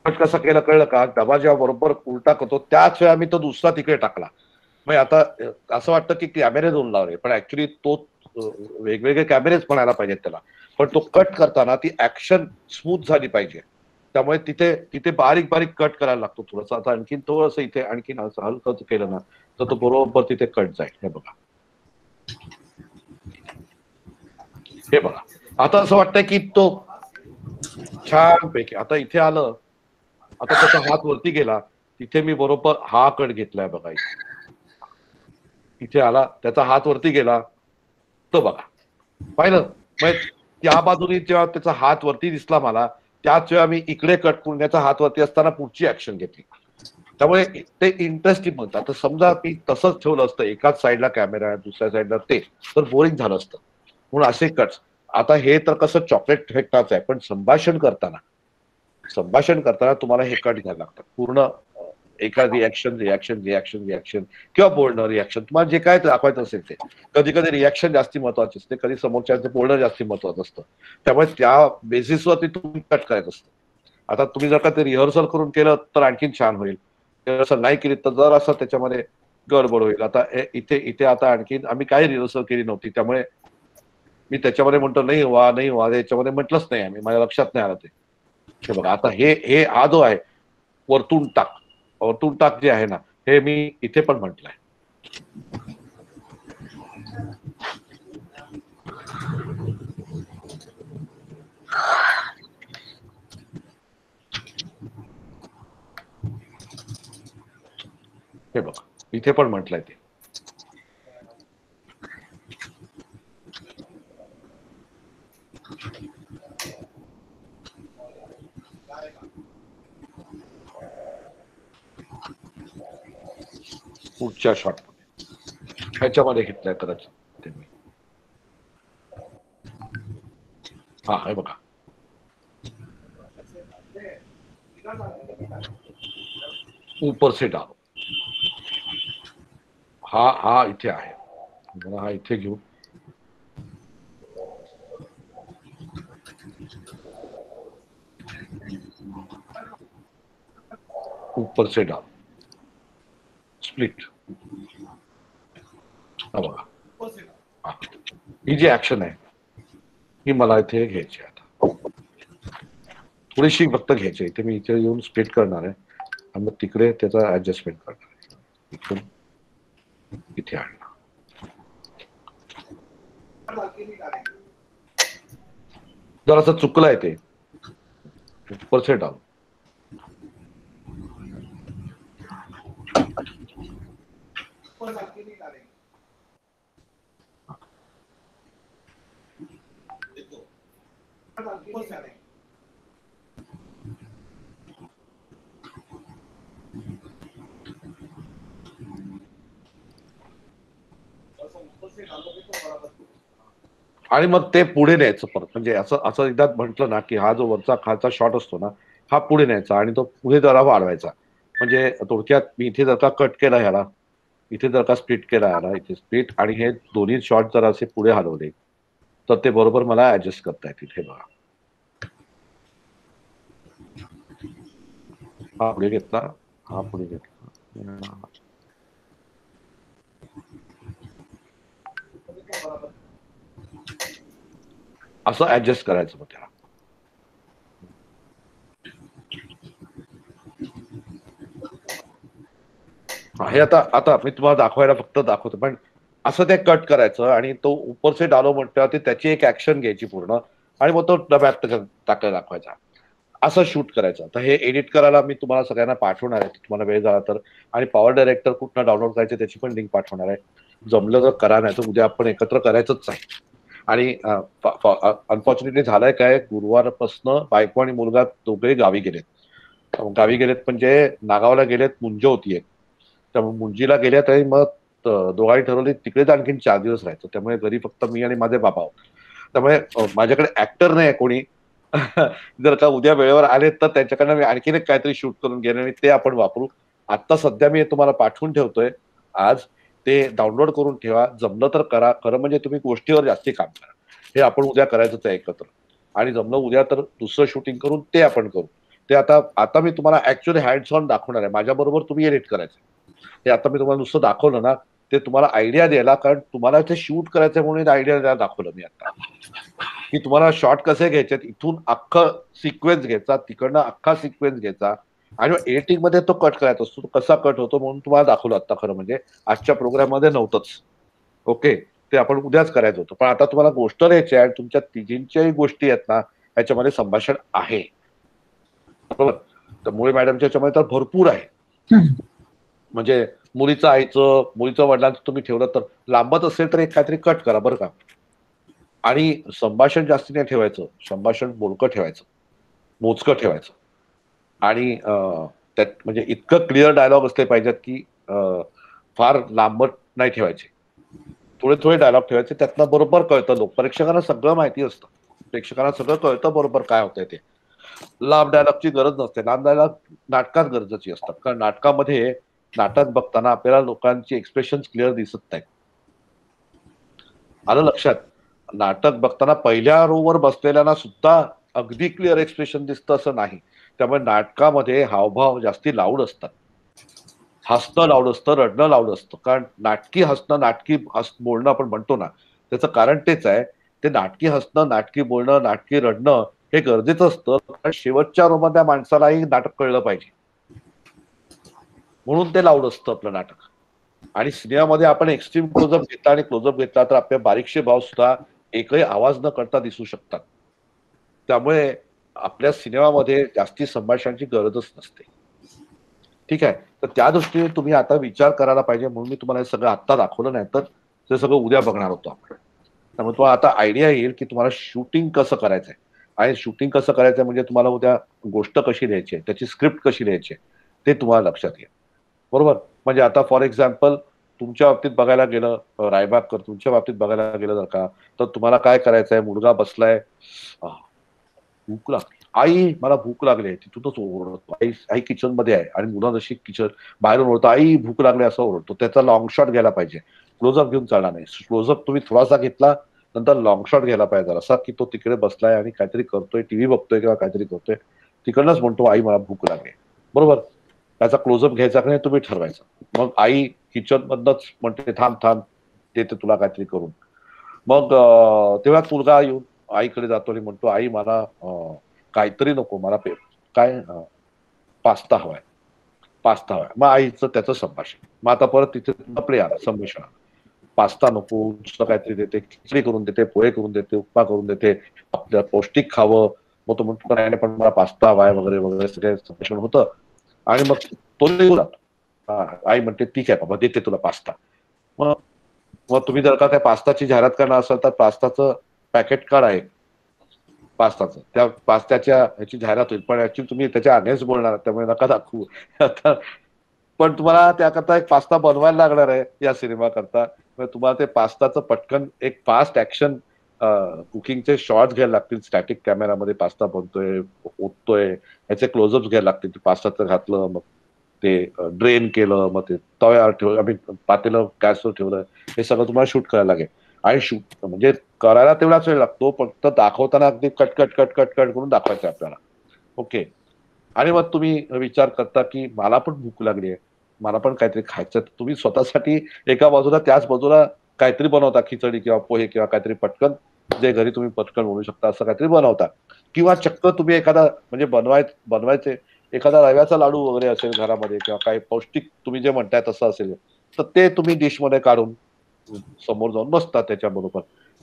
कट कसं केलं कळलं का. डबा जेव्हा बरोबर उलटा करतो त्याच वेळा मी तो दुसरा तिकडे टाकला. मग आता असं वाटतं की कॅमेरे दोन लावले, पण ऍक्च्युली तो वेगवेगळे कॅमेरेच म्हणायला पाहिजेत त्याला. पण तो कट करताना ती ऍक्शन स्मूथ झाली पाहिजे, त्यामुळे तिथे तिथे बारीक बारीक कट करायला लागतो थोडंसं. आता आणखीन थोडंसं इथे आणखीन असं हलकं केलं ना तर तो बरोबर तिथे कट जाईल. हे बघा, हे बघा आता असं वाटतंय की तो छानपैकी. आता इथे आलं आता त्याचा हात वरती गेला, तिथे मी बरोबर हा कट घेतलाय बघा, इथे आला, त्याचा हात वरती गेला, तो बघा पाहिलं. मग त्या बाजूने जेव्हा त्याचा हात वरती दिसला मला, त्याच वेळा मी इकडे कट करून त्याचा हात वरती असताना पुढची ऍक्शन घेतली. त्यामुळे ते इंटरेस्टिंग म्हणतात. आता समजा मी तसंच ठेवलं असतं, एकाच साईडला कॅमेरा दुसऱ्या साईडला ते, तर बोरिंग झालं असतं. म्हणून असे कट्स. आता हे तर कसं चॉकलेट फेकटाच आहे, पण संभाषण करताना तुम्हाला हे कट घ्यायला लागतात पूर्ण. एका रिॲक्शन किंवा बोलणं रिॲक्शन, तुम्हाला जे काय दाखवायचं असेल ते. कधी कधी रिॲक्शन जास्ती महत्वाची असते, कधी समोरच्याचं बोलणं जास्ती महत्वाचं असतं. त्यामुळे त्या बेसिसवरती तुम्ही कट करायचं असतं. आता तुम्ही जर का ते रिहर्सल करून केलं तर आणखीन छान होईल. रिहर्सल नाही केली तर जर असं त्याच्यामध्ये गडबड होईल. आता इथे आता आणखीन आम्ही काही रिहर्सल केली नव्हती, त्यामुळे मी त्याच्यामध्ये म्हणतो नाही व्हा याच्यामध्ये म्हटलंच नाही आम्ही, माझ्या लक्षात नाही आलं ते बघा. आता हे हा जो आहे वरतून टाक जे आहे ना, हे मी इथे पण म्हटलंय. हे बघा इथे पण म्हटलंय ते. पुढच्या शॉट ह्याच्यामध्ये घेतलाय कदाचित त्यांनी. हा हे बघा, ऊपर से डालो. हा इथे आहे, मला हा इथे घेऊन ऊपर से डालो, स्प्लिट. हा बघा, ही जी ऍक्शन आहे ही मला इथे घ्यायची आहे. आता थोडीशी फक्त घ्यायची. इथे मी इथे येऊन स्प्लिट करणार आहे आणि मग तिकडे त्याचा ऍडजस्टमेंट करणार आहे. इथून इथे आणणार. जरासं चुकलंय ते, ऊपर से डालो. आणि मग ते पुढे न्यायचं परत. म्हणजे असं एकदा म्हटलं ना की हा जो वरचा खालचा शॉट असतो ना, हा पुढे न्यायचा आणि तो पुढे जरा वाढवायचा. म्हणजे थोडक्यात मी इथे जर का कट केला ह्याला, इथे जर का स्प्लिट केला ह्याला, इथे स्प्लिट, आणि हे दोन्ही शॉट जर असे पुढे हलवले तर ते बरोबर मला ऍडजस्ट करता येतील. हे बघा, हा पुढे घेतला, हा पुढे घेतला, असं ऍडजस्ट करायचं मग त्याला. हे आता मी तुम्हाला दाखवायला फक्त दाखवतो, पण असं ते कट करायचं आणि तो ऊपर से डालो म्हटलं ते त्याची एक ऍक्शन घ्यायची पूर्ण आणि मग तो डब्यात टाकायला दाखवायचा. असं शूट करायचं. तर हे एडिट करायला मी तुम्हाला सगळ्यांना पाठवणार आहे, तुम्हाला वेळ झाला तर. आणि पॉवर डायरेक्टर कुठनं डाउनलोड करायचे त्याची पण लिंक पाठवणार आहे. जमलं तर करा, नाही तर उद्या आपण एकत्र करायचंच आहे. आणि अनफॉर्च्युनेटली झालंय काय, गुरुवारपासनं बायको आणि मुलगा दोघेही गावी गेलेत. म्हणजे नागावला गेलेत, मुंज होतीये. त्यामुळे मुंजीला गेल्यात आणि मग दोघांनी ठरवले तिकडेच आणखीन 4 दिवस राहायचं. त्यामुळे घरी फक्त मी आणि माझे बाबा आहोत. त्यामुळे माझ्याकडे ऍक्टर नाही कोणी. जर का उद्या वेळेवर आले तर त्यांच्याकडनं मी आणखीन एक काहीतरी शूट करून घेणे आणि ते आपण वापरू. आता सध्या मी तुम्हाला पाठवून ठेवतोय आज, ते डाउनलोड करून ठेवा. जमलं तर करा. खरं म्हणजे तुम्ही गोष्टीवर जास्ती काम करा. हे आपण उद्या करायचंच आहे एकत्र. आणि जमलं उद्या तर दुसरं शूटिंग करून ते आपण करू. ते आता मी तुम्हाला ऍक्च्युअली हँड्स ऑन दाखवणार आहे. माझ्याबरोबर तुम्ही एडिट करायचं. हे आता मी तुम्हाला नुसतं दाखवलं ना, ते तुम्हाला आयडिया द्यायला, कारण तुम्हाला ते शूट करायचं म्हणून आयडिया द्यायला दाखवलं मी आता, की तुम्हाला शॉट कसे घ्यायचे, इथून अख्खा सिक्वेन्स घ्यायचा, तिकडनं अख्खा सिक्वेन्स घ्यायचा आणि एडिटिंग मध्ये तो कट करायचा असतो. कसा कट होतो म्हणून तुम्हाला दाखवलं आता. खरं म्हणजे आजच्या प्रोग्राम मध्ये नव्हतंच. ओके, ते आपण उद्याच करायचं होतं. पण आता तुम्हाला गोष्ट लिहायची आहे, तुमच्या तिघींच्याही गोष्टी आहेत ना, ह्याच्यामध्ये संभाषण आहे. बरोबर. तर तर मुळे मॅडमच्या याच्यामध्ये तर भरपूर आहे. म्हणजे मुलीचं वडिलांचं तुम्ही ठेवलं तर लांबत असेल तर एक काहीतरी कट करा बरं का. आणि संभाषण जास्ती नाही ठेवायचं, संभाषण बोलकं ठेवायचं, मोजकं ठेवायचं. आणि त्यात म्हणजे इतकं क्लिअर डायलॉग असले पाहिजेत की फार लांबट नाही ठेवायचे, थोडे थोडे डायलॉग ठेवायचे. त्यातनं बरोबर कळतं प्रेक्षकांना सगळं माहिती असतं, प्रेक्षकांना सगळं कळतं बरोबर काय होतंय ते. लांब डायलॉगची गरज नसते. लांब डायलॉग नाटकात गरजेची असतात, कारण नाटकामध्ये नाटक बघताना आपल्याला लोकांची एक्सप्रेशन क्लिअर दिसत नाहीत. आलं लक्षात? नाटक बघताना पहिल्या रोवर बसलेल्यांना सुद्धा अगदी क्लिअर एक्सप्रेशन दिसतं असं नाही. त्यामुळे नाटकामध्ये हावभाव जास्ती लाऊड असतात, हसणं लाऊड असतं, रडणं लाऊड असतं. कारण नाटकी हसणं, नाटकी बोलणं आपण म्हणतो ना, त्याचं कारण तेच आहे. ते नाटकी हसणं, नाटकी बोलणं, नाटकी रडणं हे गरजेचं असतं, कारण शेवटच्या रोमधल्या माणसालाही नाटक कळलं पाहिजे, म्हणून ते लाऊड असतं आपलं नाटक. आणि सिनेमामध्ये आपण एक्स्ट्रीम क्लोजअप घेतला आणि क्लोजअप घेतला तर आपले बारीकशे भाव सुद्धा एकही आवाज न करता दिसू शकतात. त्यामुळे आपल्या सिनेमामध्ये जास्ती संभाषणाची गरजच नसते. ठीक आहे, तर त्या दृष्टीने तुम्ही आता विचार करायला पाहिजे, म्हणून मी तुम्हाला हे सगळं आत्ता दाखवलं, नाही तर ते सगळं उद्या बघणार होतो आपण. त्यामुळे तुम्हाला आता आयडिया येईल की तुम्हाला शूटिंग कसं करायचंय. आणि शूटिंग कसं करायचंय म्हणजे तुम्हाला उद्या गोष्ट कशी लिहायची आहे, त्याची स्क्रिप्ट कशी लिहायची आहे, ते तुम्हाला लक्षात येईल. बरोबर. म्हणजे आता फॉर एक्झाम्पल तुमच्या बाबतीत बघायला गेलं, रायबागकर तुमच्या बाबतीत बघायला गेलं जर का, तर तुम्हाला काय करायचंय, मुलगा बसलाय, भूक लागली, आई मला भूक लागली, तिथूनच ओरडतो. आई किचन मध्ये आहे आणि मुलं जशी किचन बाहेरून ओरडतो, आई भूक लागली असं ओरडतो. त्याचा लॉंग शॉट घ्यायला पाहिजे, क्लोजअप घेऊन चालणार नाही. क्लोजअप तुम्ही थोडासा घेतला, नंतर लॉंग शॉट घ्यायला पाहिजे असा की तो तिकडे बसलाय आणि काहीतरी करतोय, टीव्ही बघतोय किंवा काहीतरी करतोय, तिकडनंच म्हणतो आई मला भूक लागली. बरोबर. त्याचा क्लोजअप घ्यायचा की नाही तुम्ही ठरवायचं. मग आई किचन मधनच म्हणते थांब थांब देते तुला काहीतरी करून. मग तेव्हा मुलगा येऊन आईकडे जातो आणि म्हणतो आई मला काहीतरी नको, मला काय पास्ता हवाय, पास्ता हवाय. मग आईचं त्याचं संभाषण. मग आता परत तिथे आपले संभाषण, पास्ता नको, दुसरं काहीतरी देते, खिचडी करून देते, पोहे करून देते, उपमा करून देते, आपल्याला पौष्टिक खावं. मग तो म्हणतो नाही पण मला पास्ता हवाय वगैरे वगैरे सगळे संभाषण होतं. आणि मग तो निघून जातो. आई म्हणते ठीक आहे बाबा देते तुला पास्ता. मग मग तुम्ही जर का त्या पास्ताची जाहिरात करणार असाल तर पास्ताचं पॅकेट काढा एक पास्ताचं, त्या पास्त्याच्या ह्याची जाहिरात होईल, पण ऍक्च्युअली तुम्ही त्याच्या अगेन्स्ट बोलणार, त्यामुळे नका दाखवू. पण तुम्हाला त्याकरता एक पास्ता बनवायला लागणार आहे या सिनेमा करता. तुम्हाला ते पास्ताचं पटकन एक फास्ट ऍक्शन कुकिंगचे शॉर्ट्स घ्यायला लागतील. स्टॅटिक कॅमेरामध्ये पास्ता बनतोय, ओततोय, ह्याचे क्लोजअप्स घ्यायला लागतील. पास्ताचं घातलं, मग ते ड्रेन केलं, मग ते तव्यावर ठेवलं, आम्ही पातेलं गॅसवर ठेवलं, हे सगळं तुम्हाला शूट करायला लागेल. आणि शूट म्हणजे करायला तेवढाच वेळ लागतो, फक्त दाखवताना अगदी cut cut cut cut cut करून दाखवायचं आपल्याला. ओके. आणि मग तुम्ही विचार करता की मला पण भूक लागली आहे, मला पण काहीतरी खायचं. तुम्ही स्वतःसाठी एका बाजूला त्याच बाजूला काहीतरी बनवता, खिचडी किंवा पोहे किंवा काहीतरी पटकन जे घरी तुम्ही पटकन बनवू शकता असं काहीतरी बनवता. किंवा चक्क तुम्ही एखादा म्हणजे बनवायचे एखादा रव्याचा लाडू वगैरे असेल घरामध्ये किंवा काही पौष्टिक तुम्ही जे म्हणताय तसं असेल तर ते तुम्ही डिशमध्ये काढून समोर जाऊन बसता त्याच्याबरोबर.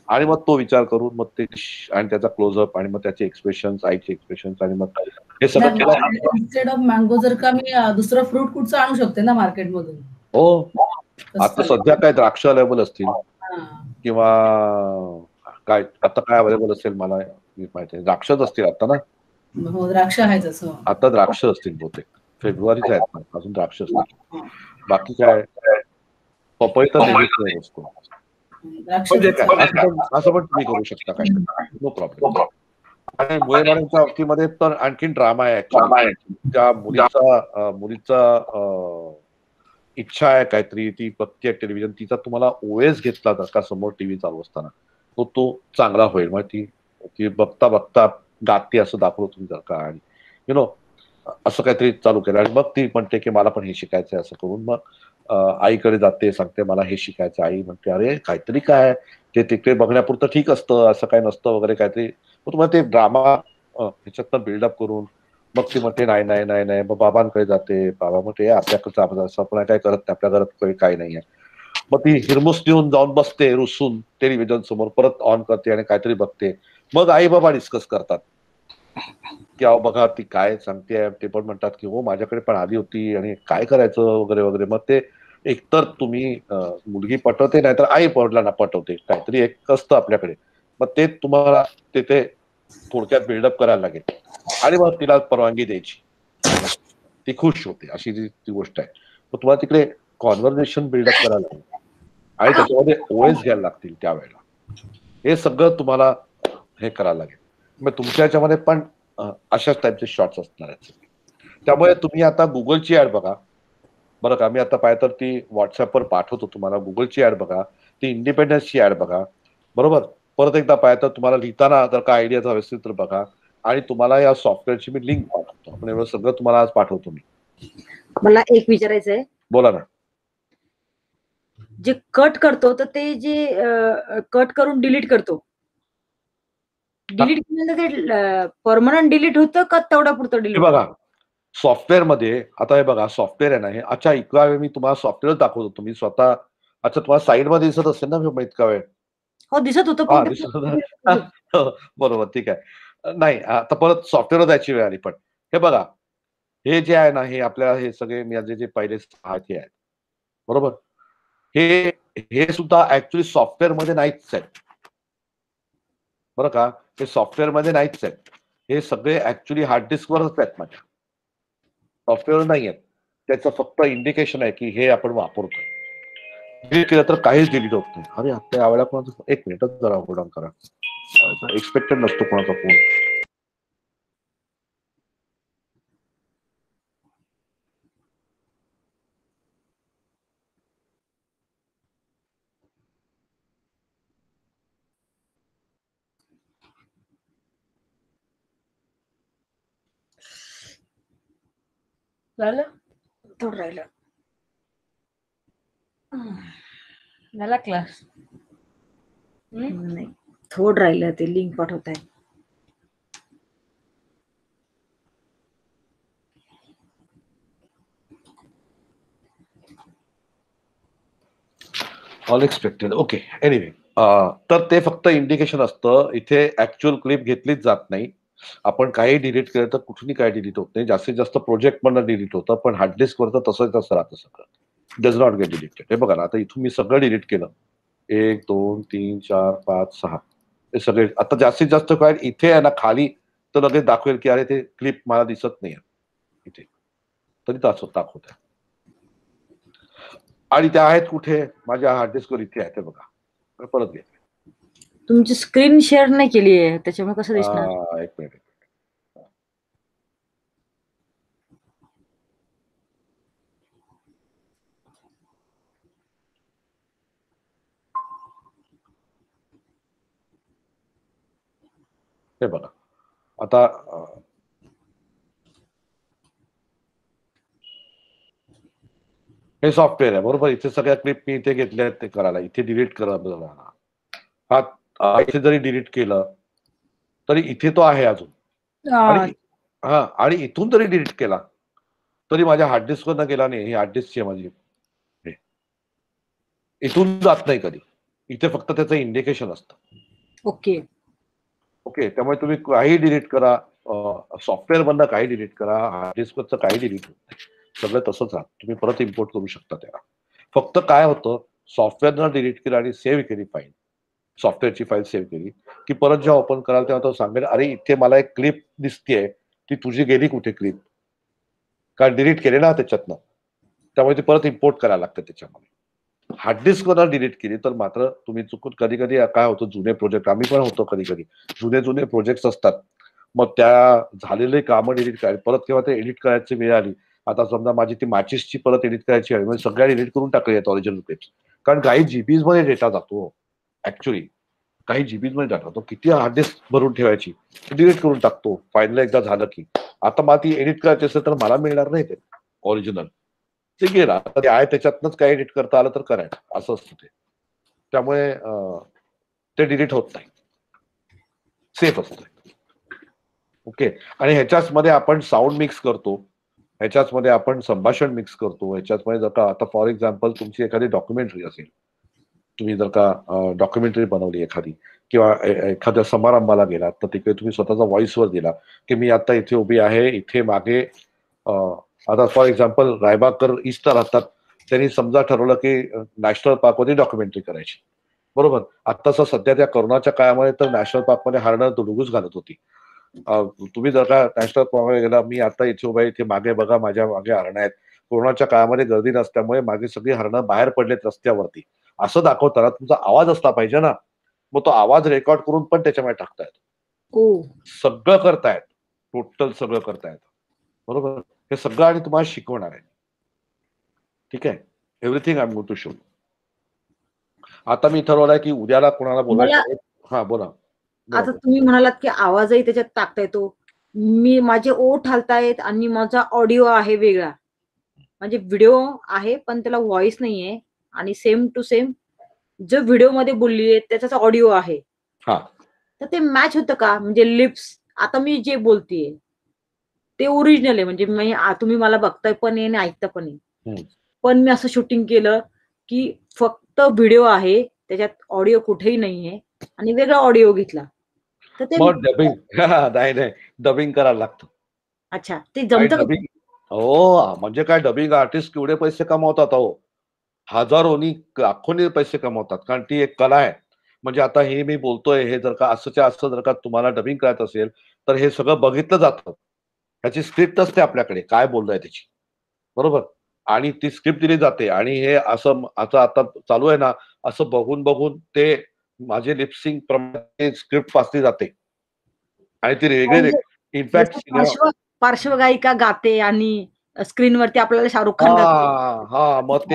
आणि मग तो विचार करून मग ते आणि त्याचा क्लोजअप आणि मग त्याचे एक्सप्रेशन, आईचे एक्सप्रेशन, आणि मग हे सगळं केलं. इन्स्टेड ऑफ मँगो जर का मी दुसरं फ्रूट कुठचं आणू शकते ना मार्केटमधून. हो. आता सध्या काय द्राक्ष अवेलेबल असतील किंवा काय आता काय अवेलेबल असेल मला माहिती आहे, द्राक्षच असतील आता ना. हो द्राक्ष आहेच असं. आता द्राक्ष असतील बहुतेक, फेब्रुवारीच आहेत ना, अजून द्राक्ष असतील. बाकी काय पपई तर नेहमीच नाही असतो. म्हणजे काय असं पण तुम्ही करू शकता, काय नो प्रॉब्लेम. आणि मुळे मॅडमच्या बाबतीमध्ये तर आणखीन ड्रामा आहे. त्या मुलीचा इच्छा आहे काहीतरी, ती बघते टेलिव्हिजन, तिचा तुम्हाला ओएस घेतला जर का समोर टीव्ही चालू असताना तो चांगला होईल. मग ती बघता बघता गाते असं दाखवलं तुम्ही जर का, आणि असं काहीतरी चालू केलं. आणि मग ती म्हणते की मला पण हे शिकायचंय असं करून मग आईकडे जाते, सांगते मला हे शिकायचं. आई म्हणते अरे काहीतरी काय ते तिकडे बघण्यापुरतं ठीक असतं, असं काय नसतं वगैरे काहीतरी. मग तुम्हाला ते ड्रामा ह्याच्यातनं बिल्डअप करून मग ती म्हणते नाही नाही नाही नाही. मग बाबांकडे जाते, बाबा म्हणते आपल्याकडचं असं आपण काय करत नाही, आपल्या घरात काही नाहीये. मग ती हिरमुस देऊन जाऊन बसते रुसून टेलिव्हिजन समोर, परत ऑन करते आणि काहीतरी बघते. मग आई बाबा डिस्कस करतात की अहो बघा ती काय सांगते ते पण म्हणतात की हो माझ्याकडे पण आली होती आणि काय करायचं वगैरे वगैरे. मग ते एकतर तुम्ही मुलगी पटवते नाहीतर आई वडिलांना पटवते, काहीतरी एक असतं आपल्याकडे. मग ते तुम्हाला तिथे थोडक्यात बिल्डअप करायला लागेल आणि मग तिला परवानगी द्यायची, ती खुश होते अशी ती गोष्ट आहे. मग तुम्हाला तिकडे कॉन्व्हर्सेशन बिल्डअप करायला लागेल आणि त्याच्यामध्ये ओएस घ्यायला लागतील त्यावेळेला. हे सगळं तुम्हाला हे करायला लागेल. मग तुमच्या याच्यामध्ये पण अशाच टाईपचे शॉर्ट्स असणार आहेत. त्यामुळे तुम्ही आता गुगलची ऍड बघा बरं का. मी आता पाहिजे तर ती व्हॉट्सअपवर पाठवतो तुम्हाला. गुगलची ऍड बघा, ती इंडिपेंडन्सची ऍड बघा, बरोबर. परत एकदा पाहिजे तर तुम्हाला लिहिताना जर का आयडिया हवे असतील तर बघा. आणि तुम्हाला या सॉफ्टवेअरची मी लिंक पाठवतो. आपण एवढं सगळं तुम्हाला आज पाठवतो मी. मला एक विचारायचं आहे, बोला ना. जे कट करतो तर ते जे कट करून डिलीट करतो, डिलीट केल्यानंतर ते परमनंट डिलीट होतं का तेवढा पुरतं हे डिलीट? बघा सॉफ्टवेअर मध्ये आता हे बघा सॉफ्टवेअर आहे ना हे. अच्छा इतका वेळ मी तुम्हाला सॉफ्टवेअर दाखवतो. तुम्ही स्वतः अच्छा तुम्हाला साईड मध्ये दिसत असेल ना मी इतका वेळ. हो दिसत होतं हा पण दिसत होतं. बरोबर ठीक आहे. नाही आता परत सॉफ्टवेअर जायची वेळ आली. पण हे बघा हे जे आहे ना हे आपल्या हे सगळे माझे जे पहिले आहेत हे आहेत बरोबर. हे हे सुद्धा ऍक्च्युली सॉफ्टवेअर मध्ये नाहीच आहेत बरं का. हे सॉफ्टवेअर मध्ये नाहीच आहेत. हे सगळे ऍक्च्युली हार्ड डिस्क वरच आहेत माझ्या, सॉफ्टवेअर नाही आहेत. त्याचं फक्त इंडिकेशन आहे की हे आपण वापरतोय. डिलीट केलं तर काहीच डिलीट होत नाही. अरे आता यावेळेला कोणाचा एक मिनिटच जरा होल्ड ऑन करा. एक्सपेक्टेड नसतो कोणाचा फोन. झालं थोडं राहिलं. झाला क्लास. नाही थोडं राहिलं, ते लिंक पाठवत आहे. All expected. ओके एनिवे तर ते फक्त इंडिकेशन असतं. इथे ऍक्च्युअल क्लिप घेतलीच जात नाही. आपण काही डिलीट केलं तर कुठूनही काही डिलीट होत नाही. जास्तीत जास्त प्रोजेक्ट मधनं डिलीट होतं. पण हार्ड डिस्क वरचं तसंच तसं राहतं सगळं. Does not gate deleted. हे बघा ना आता इथून मी सगळं डिलीट केलं. 1 2 3 4 5 6 हे सगळे. आता जास्तीत जास्त काय इथे आहे ना खाली तर लगेच दाखवेल की अरे ते क्लिप मला दिसत नाही इथे, तरी दाखवत आहे. आणि त्या आहेत कुठे माझ्या हार्ड डिस्कवर इथे आहेत. बघा परत घे. तुमची स्क्रीन शेअर नाही केली आहे त्याच्यामुळे कसं दिसणार? एक मिनिट. हे बघा आता हे सॉफ्टवेअर आहे बरोबर. इथे सगळ्या क्लिप मी इथे घेतल्या आहेत ते करायला. इथे डिलीट करा. हा इथे जरी डिलीट केलं तरी इथे तो आहे अजून. आणि इथून जरी डिलीट केला तरी माझ्या हार्ड डिस्क वरनं गेला नाही. ही हार्ड डिस्कची आहे माझी. इथून जात नाही कधी. इथे फक्त त्याचं इंडिकेशन असतं. ओके ओके त्यामुळे तुम्ही काही डिलीट करा, सॉफ्टवेअर मधनं काही डिलीट करा, हार्ड डिस्क वरचं काही डिलीट होत नाही. सगळं तसंच राहतं. तुम्ही परत इम्पोर्ट करू शकता त्याला. फक्त काय होतं सॉफ्टवेअरनं डिलीट केलं आणि सेव्ह केली फाईल, सॉफ्टवेअरची फाईल सेव्ह केली की परत जेव्हा ओपन कराल तेव्हा तो सांगेल अरे इथे मला एक क्लिप दिसतेय, ती तुझी गेली कुठे क्लिप, कारण डिलीट केले ना त्याच्यातनं. त्यामुळे ती परत इम्पोर्ट करायला लागतं त्याच्यामध्ये. हार्ड डिस्क वरनं डिलीट केली तर मात्र तुम्ही चुकून कधी कधी काय होतं जुने प्रोजेक्ट आम्ही पण होतो कधी कधी जुने प्रोजेक्ट असतात. मग त्या झालेले कामं डिलीट करायची परत केव्हा ते एडिट करायची वेळ आली. आता समजा माझी ती मॅचेसची परत एडिट करायची आहे म्हणजे सगळ्या एडिट करून टाकूया ओरिजिनल क्लिप्स. कारण काही जीबीज मध्ये डेटा जातो. ऍक्च्युली काही जीबीज मध्ये डाटा तो किती हार्ड डिस्क भरून ठेवायची डिलीट करून टाकतो फायनल एकदा झालं की. आता मला ती एडिट करायची असेल तर मला मिळणार नाही ते ओरिजिनल. ते गेला आता ते आहे त्याच्यातनंच काय एडिट करता आलं तर करायचं असं असतं ते. त्यामुळे ते डिलीट होत नाही, सेफ असतं. ओके आणि ह्याच्याच मध्ये आपण साऊंड मिक्स करतो, ह्याच्याच मध्ये आपण संभाषण मिक्स करतो. ह्याच्याच मध्ये जर का आता फॉर एक्झाम्पल तुमची एखादी डॉक्युमेंटरी असेल तुम्ही जर का डॉक्युमेंटरी बनवली एखादी किंवा एखाद्या समारंभाला गेलात तर तिकडे तुम्ही स्वतःचा व्हॉइसवर दिला की मी आता इथे उभी आहे, इथे मागे आता फॉर एक्झाम्पल रायबागकर ईस्टला राहतात, त्यांनी समजा ठरवलं की नॅशनल पार्कमध्ये डॉक्युमेंटरी करायची, बरोबर. आत्ताच सध्या त्या कोरोनाच्या काळामध्ये तर नॅशनल पार्कमध्ये हरणं दुडुगूच घालत होती. तुम्ही जर का नॅशनल पार्कमध्ये गेला, मी आता इथे उभा आहे, इथे मागे बघा माझ्या मागे हरणं आहेत. कोरोनाच्या काळामध्ये गर्दी नसल्यामुळे मागे सगळी हरणं बाहेर पडलेत रस्त्यावरती, असं दाखवताना तुमचा आवाज असला पाहिजे ना. मग तो आवाज रेकॉर्ड करून पण त्याच्यामध्ये टाकतायत, हो सगळं करतायत, टोटल सगळं करतायत, बरोबर. हे सगळं आणि तुम्हाला शिकवणार आहे, ठीक आहे. Everything I am going to show. आता मी ठरवलंय की उद्याला कोणाला बोलायचं. हा बोला. आता तुम्ही म्हणालात की आवाजही त्याच्यात टाकता येतो. मी माझे ओठ हलतायत आणि माझा ऑडिओ आहे वेगळा, म्हणजे व्हिडिओ आहे पण त्याला व्हॉइस नाहीये आणि सेम टू सेम जो व्हिडिओ मध्ये बोलली आहे त्याचाच ऑडिओ आहे. हा तर ते मॅच होतं का? म्हणजे लिप्स आता मी जे बोलतेय ते ओरिजिनल आहे, म्हणजे तुम्ही मला बघताय पण आहे आणि ऐकता पण आहे. पण मी असं शूटिंग केलं की फक्त व्हिडिओ आहे, त्याच्यात ऑडिओ कुठेही नाहीये आणि वेगळा ऑडिओ घेतला तर ते मग डबिंग नाही डबिंग करायला लागतं. अच्छा, ते जमतं का? डबिंग हो, म्हणजे काय डबिंग आर्टिस्ट केवढे पैसे कमवतात अहो, हजारोनी लाखोनी पैसे कमवतात, कारण ती एक कला आहे. म्हणजे आता हे मी बोलतोय हे जर का असंच्या असं जर का तुम्हाला डबिंग करायचं असेल तर हे सगळं बघितलं जातं, त्याची स्क्रिप्ट असते आपल्याकडे काय बोललोय त्याची, बरोबर. आणि ती स्क्रिप्ट दिली जाते आणि हे असं आता चालू आहे ना, असं बघून बघून ते माझे लिपसिंग प्रमाणे स्क्रिप्ट वाचली जाते आणि ती वेगळे म्हणजे इनफॅक्ट जसं पार्श्वगायिका गाते आणि स्क्रीनवरती आपल्याला शाहरुख खान गाते. हा मग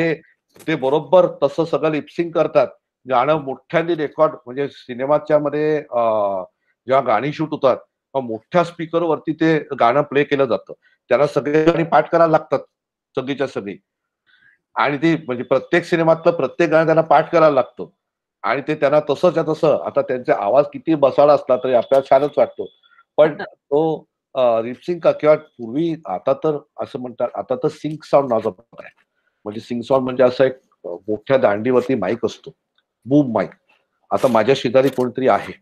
ते बरोबर तसं सगळं लिपसिंग करतात. गाणं मोठ्याने रेकॉर्ड, म्हणजे सिनेमाच्या मध्ये जेव्हा गाणी शूट होतात मग मोठ्या स्पीकरवरती ते गाणं प्ले केलं जातं, त्याला सगळे गाणी पाठ करायला लागतात, सगळीच्या सगळी. आणि ती म्हणजे प्रत्येक सिनेमातलं प्रत्येक गाणं त्यांना पाठ करायला लागतं आणि ते त्यांना तसंच्या तसं, आता त्यांचा आवाज किती बसाडा असला तरी आपल्याला छानच वाटतो. पण तो लिपसिंग का किंवा पूर्वी, आता तर असं म्हणतात, आता तर सिंक साऊंड नावाचा प्रकार आहे. म्हणजे सिंग साऊंड म्हणजे असं एक मोठ्या दांडीवरती माईक असतो, बूम माईक. आता माझ्या शेजारी कोणतरी आहे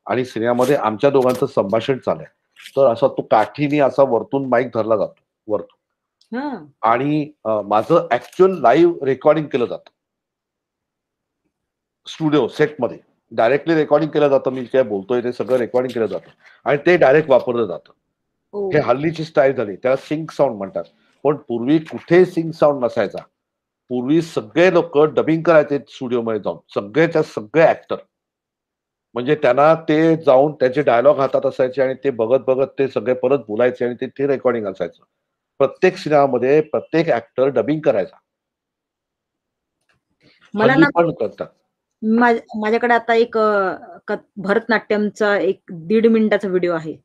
आणि सिनेमामध्ये आमच्या दोघांचं संभाषण चालू आहे, तर असा तो काठीने असा वरतून माईक धरला जातो वरतून आणि माझं ऍक्च्युअल लाईव्ह रेकॉर्डिंग केलं जातं स्टुडिओ सेटमध्ये, डायरेक्टली रेकॉर्डिंग केलं जातं. मी काय बोलतोय ते सगळं रेकॉर्डिंग केलं जातं आणि ते डायरेक्ट वापरलं जातं. हे हल्लीची स्टाईल झाली, त्याला सिंक साऊंड म्हणतात. पण पूर्वी कुठे सिंक साऊंड नसायचा. पूर्वी सगळे लोक डबिंग करायचे स्टुडिओमध्ये जाऊन, सगळेच्या सगळे ऍक्टर. म्हणजे त्यांना ते जाऊन त्याचे डायलॉग हातात असायचे आणि ते बघत बघत ते सगळे परत बोलायचे आणि ते रेकॉर्डिंग असायचं. प्रत्येक सिनेमामध्ये प्रत्येक ऍक्टर डबिंग करायचा. मला हल्ली ना पण करतात. माझ्याकडे आता एक भरतनाट्यमचा एक 1.5 मिनिटाचा व्हिडिओ आहे.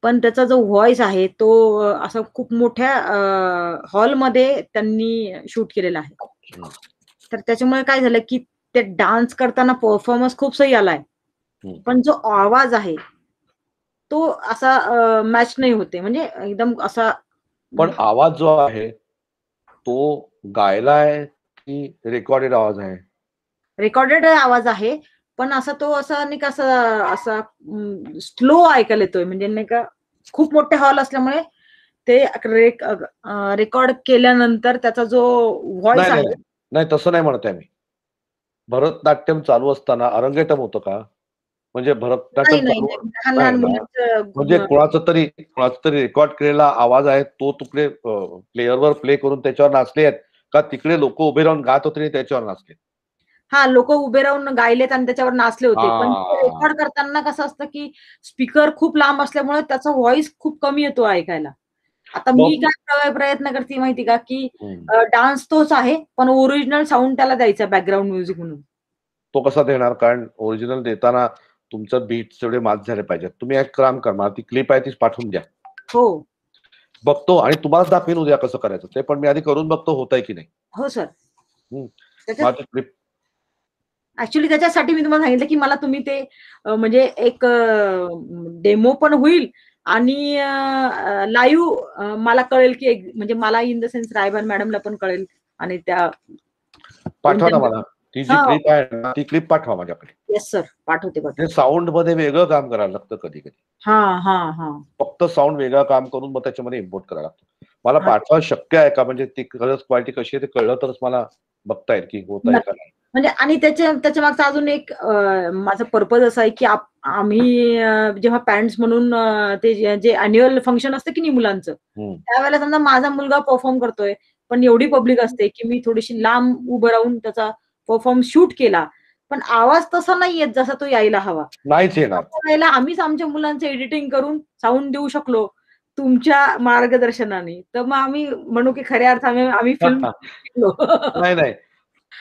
पण त्याचा जो व्हॉइस आहे तो असा खूप मोठ्या हॉलमध्ये त्यांनी शूट केलेला आहे. तर त्याच्यामुळे काय झालं की ते डान्स करताना परफॉर्मन्स खूप सही आलाय, पण जो आवाज आहे तो असा मॅच नाही होते, म्हणजे एकदम असा. पण आवाज जो आहे तो गायलाय की रेकॉर्डेड आवाज आहे? रेकॉर्डेड आवाज आहे, पण असा तो असा नाही का असा स्लो ऐकायला येतोय, म्हणजे नाही का खूप मोठे हॉल असल्यामुळे ते रेकॉर्ड केल्यानंतर त्याचा जो व्हॉइस आहे. नाही तसं नाही म्हणत आहे मी. भरतनाट्यम चालू असताना अरंगेटम होतं का? म्हणजे भरतनाट्यम चालू म्हणजे कोणाचं तरी रेकॉर्ड केलेला आवाज आहे तो तुकडे प्लेअरवर प्ले करून त्याच्यावर नाचले आहेत का? तिकडे लोक उभे राहून गात होते आणि त्याच्यावर नाचले? हा, लोक उभे राहून गायलेत आणि त्याच्यावर नाचले होते, पण रेकॉर्ड करताना कसं असतं की स्पीकर खूप लांब असल्यामुळे त्याचा व्हॉइस खूप कमी येतो ऐकायला. आता मी काय प्रयत्न करते माहिती का की डान्स तोच आहे पण ओरिजिनल साऊंड त्याला द्यायचा बॅकग्राऊंड म्युझिक म्हणून. तो कसा देणार? कारण ओरिजिनल देताना तुमचं बीट तेवढे मॅच झाले पाहिजेत. तुम्ही एक काम करा, ती क्लिप आहे तीच पाठवून द्या. हो, बघतो आणि तुम्हाला दाखवेन उद्या कसं करायचं ते, पण मी आधी करून बघतो होतंय की नाही. हो सर. माझी क्लिप ऍक्च्युली त्याच्यासाठी मी तुम्हाला सांगितलं की मला तुम्ही ते म्हणजे एक डेमो पण होईल आणि लाईव्ह मला कळेल की म्हणजे मला इन द सेन्स रायबान मॅडमला पण कळेल आणि त्या पाठवा ना मला. ती जी हा. क्लिप आहे ना ती क्लिप पाठवा माझ्याकडे. येस सर, पाठवते ते साऊंड मध्ये वेगळं काम करायला लागतं कधी कधी. हा हा हा. फक्त साऊंड वेगळं काम करून मग त्याच्यामध्ये इम्पोर्ट करायला लागतं. मला पाठवा शक्य आहे का, म्हणजे ती खरंच क्वालिटी कशी आहे ते कळलं तरच मला बघता येईल की होत आहे का नाही. म्हणजे आणि त्याच्या मागचा अजून एक माझा पर्पज असा आहे की आम्ही जेव्हा पॅरेंट्स म्हणून ते जे अॅन्युअल फंक्शन असतं की नाही मुलांचं, त्यावेळेला समजा माझा मुलगा परफॉर्म करतोय, पण एवढी पब्लिक असते की मी थोडीशी लांब उभं राहून त्याचा परफॉर्म शूट केला, पण आवाज तसा नाही येत जसा तो यायला हवा. नाहीच येणार. त्यावेळेला आम्हीच आमच्या मुलांचं एडिटिंग करून साऊंड देऊ शकलो तुमच्या मार्गदर्शनाने, तर मग आम्ही म्हणू की खऱ्या अर्थाने आम्ही फिल्म नाही नाही,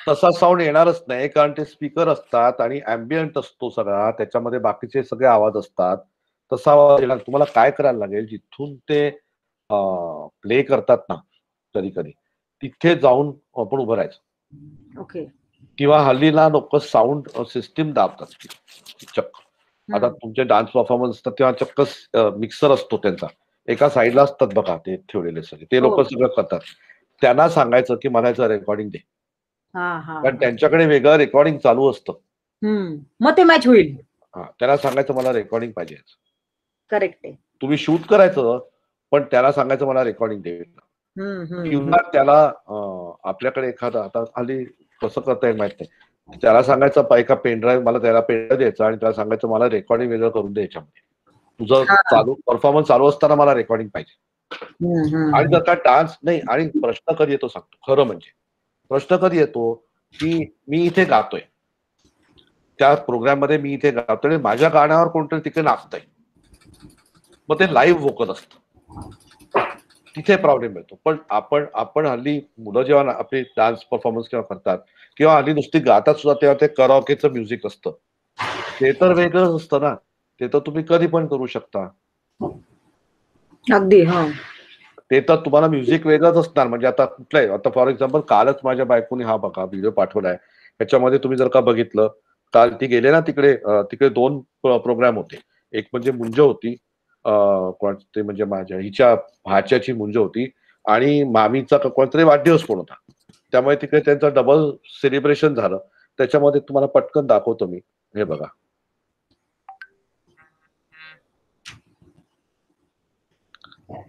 तसा साऊंड येणारच नाही, कारण ते स्पीकर असतात आणि अँबियंट असतो सगळा, त्याच्यामध्ये बाकीचे सगळे आवाज असतात. तसा आवाज येणार. तुम्हाला काय करायला लागेल, जिथून ते प्ले करतात ना कधी कधी तिथे जाऊन आपण उभं राहायचं. ओके. किंवा हल्लीला लोक साऊंड सिस्टीम दाबतात चक्क. आता तुमचे डान्स परफॉर्मन्स असतात तेव्हा चक्क मिक्सर असतो त्यांचा, एका साईडला असतात बघा ते ठेवलेले सगळे, ते लोक सगळं करतात. त्यांना सांगायचं की मला याचं रेकॉर्डिंग दे, कारण त्यांच्याकडे वेगळं रेकॉर्डिंग चालू असतं. मग ते मॅच होईल. त्यांना सांगायचं मला रेकॉर्डिंग पाहिजे. करेक्ट आहे. तुम्ही शूट करायचं, पण त्याला सांगायचं मला रेकॉर्डिंग दे. किंवा त्याला आपल्याकडे एखादा, आता हल्ली कसं करता येईल माहित नाही, त्याला सांगायचं एका पेनड्राईव्ह, मला त्याला पेनड्राईव्ह द्यायचा आणि त्याला सांगायचं मला रेकॉर्डिंग वेगळं करून दे याच्यामध्ये, तुझं चालू परफॉर्मन्स चालू असताना मला रेकॉर्डिंग पाहिजे. आणि जर का डान्स नाही, आणि प्रश्न कधी येतो सांगतो, खरं म्हणजे प्रश्न कधी येतो की मी इथे गातोय, त्या प्रोग्राम मध्ये मी इथे गातोय आणि माझ्या गाण्यावर कोणतरी तिथे नाचतंय, मग ते लाईव्ह वोकल असतं, तिथे प्रॉब्लेम येतो. पण आपण हल्ली मुलं जेव्हा आपली डान्स परफॉर्मन्स किंवा करतात किंवा हल्ली नुसती गातात सुद्धा, तेव्हा ते कराओकेचं म्युझिक असतं, ते तर वेगळंच असतं ना, ते तर तुम्ही कधी पण करू शकता. अगदी. ते तर तुम्हाला म्युझिक वेगळंच असणार. म्हणजे आता कुठलंय, आता फॉर एक्झाम्पल कालच माझ्या बायकोने हा बघा व्हिडिओ पाठवलाय, त्याच्यामध्ये तुम्ही जर का बघितलं, काल ती गेले ना तिकडे 2 प्रोग्राम होते. एक म्हणजे मुंज होती, कोणते म्हणजे माझ्या हिच्या भाच्याची मुंज होती, आणि मामीचा कोणतरी वाढदिवस पण होता, त्यामुळे तिकडे त्यांचं डबल सेलिब्रेशन झालं. त्याच्यामध्ये तुम्हाला पटकन दाखवतो मी, हे बघा.